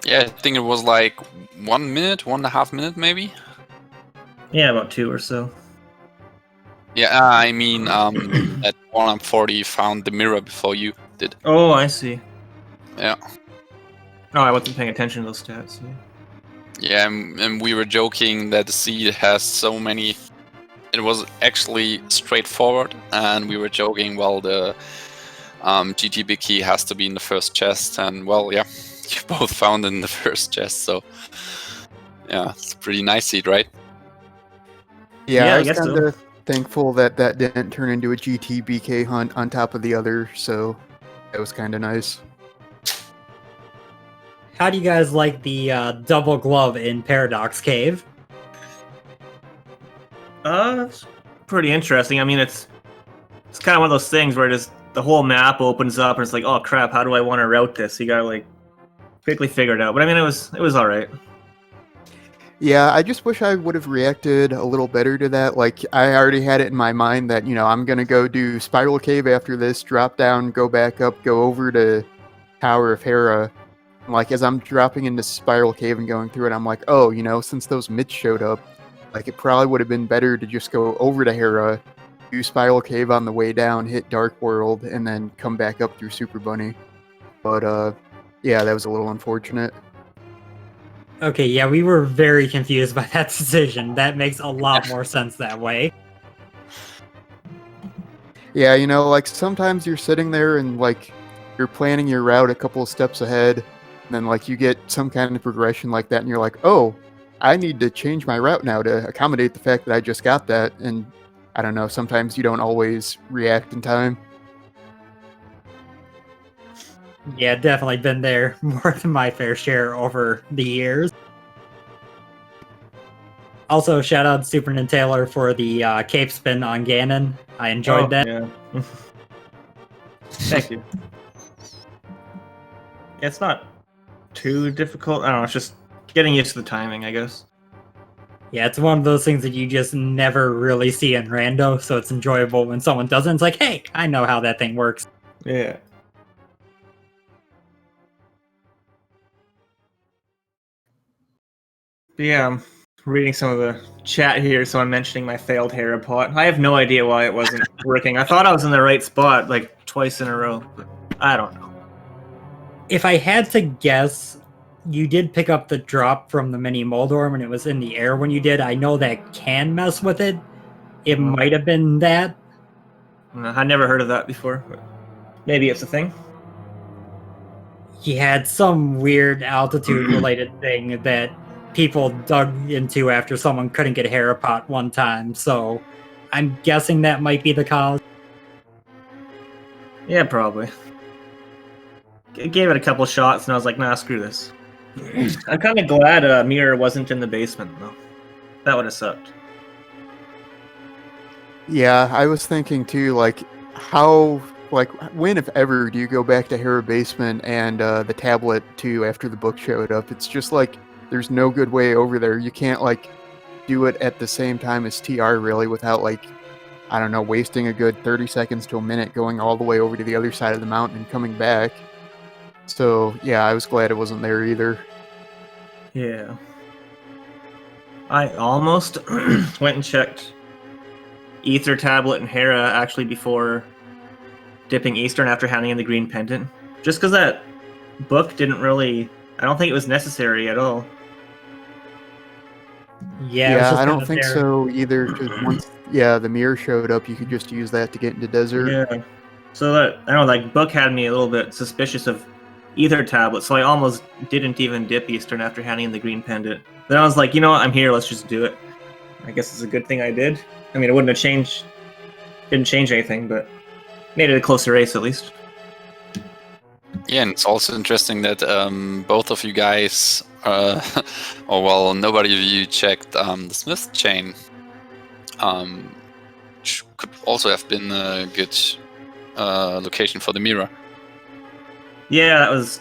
Yeah, I think it was like 1 minute, 1.5 minutes, maybe. Yeah, about 2 or so. Yeah, I mean, at oneup40 found the mirror before you did. Oh, I see. Yeah. Oh, I wasn't paying attention to those stats. Yeah, and we were joking that the seed has so many. It was actually straightforward, and we were joking, well, the GT big key has to be in the first chest, and well, yeah, you both found it in the first chest, so yeah, it's a pretty nice seed, right? Yeah, I was kind of thankful that that didn't turn into a GT BK hunt on top of the other, so that was kind of nice. How do you guys like the double glove in Paradox Cave? It's pretty interesting. I mean, it's kind of one of those things where just the whole map opens up and it's like, oh crap, how do I want to route this? You gotta like quickly figure it out. But I mean, it was all right. Yeah, I just wish I would have reacted a little better to that. Like, I already had it in my mind that, I'm gonna go do Spiral Cave after this, drop down, go back up, go over to Tower of Hera. Like, as I'm dropping into Spiral Cave and going through it, I'm like, oh, since those mids showed up, like, it probably would have been better to just go over to Hera, do Spiral Cave on the way down, hit Dark World, and then come back up through Super Bunny. But, yeah, that was a little unfortunate. Okay, yeah, we were very confused by that decision. That makes a lot more sense that way. Yeah, you know, like sometimes you're sitting there and like you're planning your route a couple of steps ahead, and then like you get some kind of progression like that, and you're like, oh, I need to change my route now to accommodate the fact that I just got that. And I don't know, sometimes you don't always react in time. Yeah, definitely been there more than my fair share over the years. Also, shout out to SuperNinTaylor for the cape spin on Ganon. I enjoyed that. Yeah. Thank you. It's not too difficult. I don't know. It's just getting used to the timing, I guess. Yeah, it's one of those things that you just never really see in rando, so it's enjoyable when someone does it. It's like, hey, I know how that thing works. Yeah. But yeah, I'm reading some of the chat here, so I'm mentioning my failed Harapot. I have no idea why it wasn't working. I thought I was in the right spot like twice in a row, but I don't know. If I had to guess, you did pick up the drop from the mini Moldorm and it was in the air when you did. I know that can mess with it. It might have been that. No, I never heard of that before, but maybe it's a thing. He had some weird altitude related thing that people dug into after someone couldn't get Harapot one time, so I'm guessing that might be the cause. Yeah, probably. I gave it a couple shots and I was like, nah, screw this. I'm kind of glad Mirror wasn't in the basement, though. That would have sucked. Yeah, I was thinking too, like, how, like, when, if ever, do you go back to Hera Basement and the tablet too after the book showed up? It's just like, there's no good way over there. You can't, like, do it at the same time as TR, really, without, like, I don't know, wasting a good 30 seconds to a minute going all the way over to the other side of the mountain and coming back. So, yeah, I was glad it wasn't there either. Yeah. I almost went and checked Ether Tablet and Hera actually before dipping Eastern after handing in the green pendant. Just because that book didn't really... I don't think it was necessary at all. Yeah, I don't think so either, because once, the mirror showed up, you could just use that to get into desert. Yeah. So that, I don't know, like, book had me a little bit suspicious of Ether Tablet, so I almost didn't even dip Eastern after handing in the green pendant. Then I was like, you know what, I'm here, let's just do it. I guess it's a good thing I did. I mean, it wouldn't have changed... Didn't change anything, but made it a closer race at least. Yeah, and it's also interesting that both of you guys, or well, nobody of you checked the Smith chain, which could also have been a good location for the mirror. Yeah, that was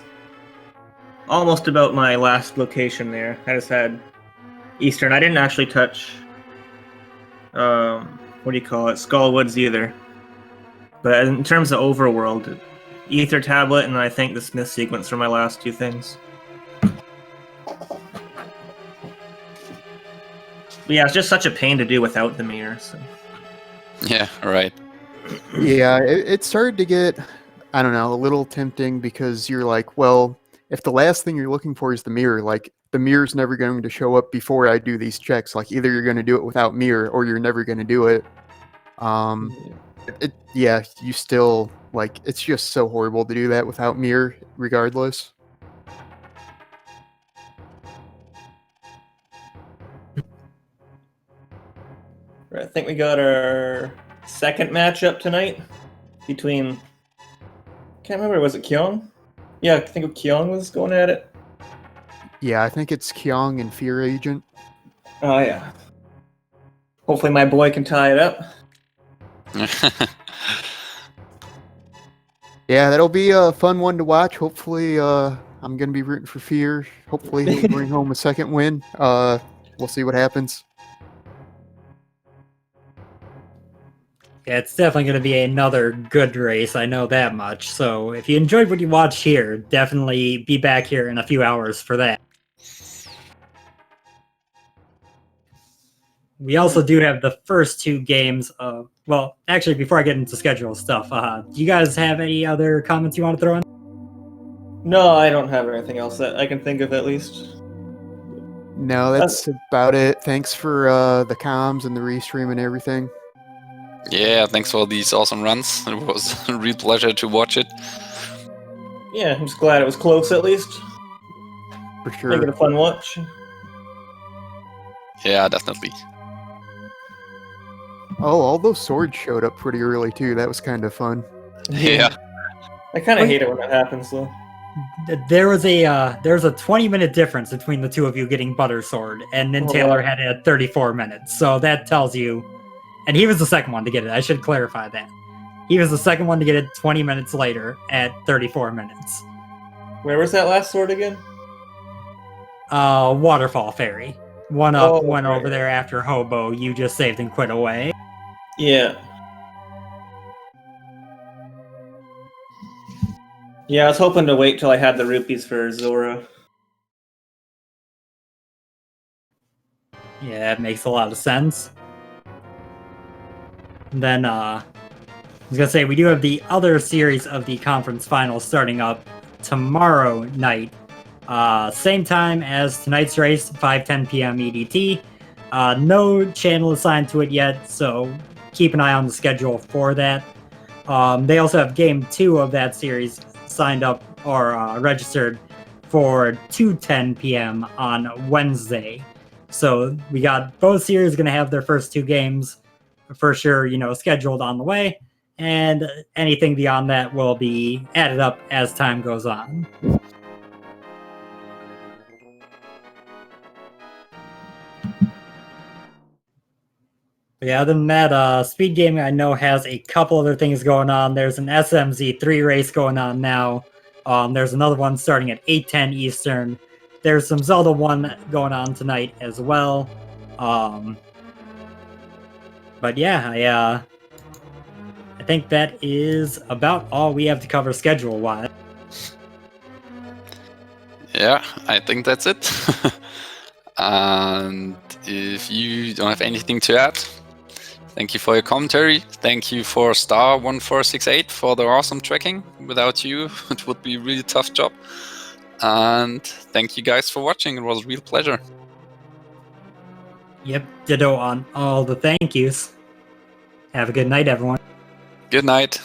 almost about my last location there. I just had Eastern. I didn't actually touch, what do you call it, Skull Woods either. But in terms of overworld, Ether Tablet and I think the Smith sequence were my last two things. But yeah, it's just such a pain to do without the mirror. So. Yeah, right. Yeah, it started to get, I don't know, a little tempting because you're like, well, if the last thing you're looking for is the mirror, like, the mirror's never going to show up before I do these checks. Like, either you're going to do it without mirror or you're never going to do it. You still, like, it's just so horrible to do that without mirror, regardless. I think we got our second matchup tonight between... Can't remember, was it Kyung? Yeah, I think Kyung was going at it. Yeah, I think it's Kyung and Fear Agent. Oh, yeah. Hopefully my boy can tie it up. Yeah, that'll be a fun one to watch. Hopefully, I'm going to be rooting for Fear. Hopefully he'll bring home a second win. We'll see what happens. Yeah, it's definitely going to be another good race, I know that much. So if you enjoyed what you watched here, definitely be back here in a few hours for that. We also do have the first two games of... Well, actually, before I get into schedule stuff, do you guys have any other comments you want to throw in? No, I don't have anything else that I can think of at least. No, that's about it. Thanks for the comms and the restream and everything. Yeah, thanks for these awesome runs. It was a real pleasure to watch it. Yeah, I'm just glad it was close at least. For Make sure. it a fun watch. Yeah, definitely. Oh, all those swords showed up pretty early too. That was kind of fun. Yeah. I kind of Wait. hate it when that happens, though. There was a 20-minute difference between the two of you getting Butter Sword, and then Oh, Taylor wow. had it at 34 minutes. So that tells you, and he was the second one to get it. I should clarify that. He was the second one to get it 20 minutes later at 34 minutes. Where was that last sword again? Waterfall Ferry. One up, Oh, went right, over there after Hobo. You just saved and quit away. Yeah. Yeah, I was hoping to wait till I had the rupees for Zora. Yeah, that makes a lot of sense. And then, I was gonna say, we do have the other series of the conference finals starting up tomorrow night. Same time as tonight's race, 5:10 p.m. EDT. No channel assigned to it yet, so keep an eye on the schedule for that. They also have game 2 of that series signed up or registered for 2:10 p.m. on Wednesday. So we got both series going to have their first 2 games for sure, scheduled on the way, and anything beyond that will be added up as time goes on. But yeah, other than that, Speed Gaming I know has a couple other things going on. There's an SMZ3 race going on now. There's another one starting at 8:10 Eastern. There's some Zelda 1 going on tonight as well. But yeah, I think that is about all we have to cover schedule-wise. Yeah, I think that's it. And if you don't have anything to add, thank you for your commentary. Thank you for Star1468 for the awesome tracking. Without you, it would be a really tough job. And thank you guys for watching. It was a real pleasure. Yep, ditto on all the thank yous. Have a good night, everyone. Good night.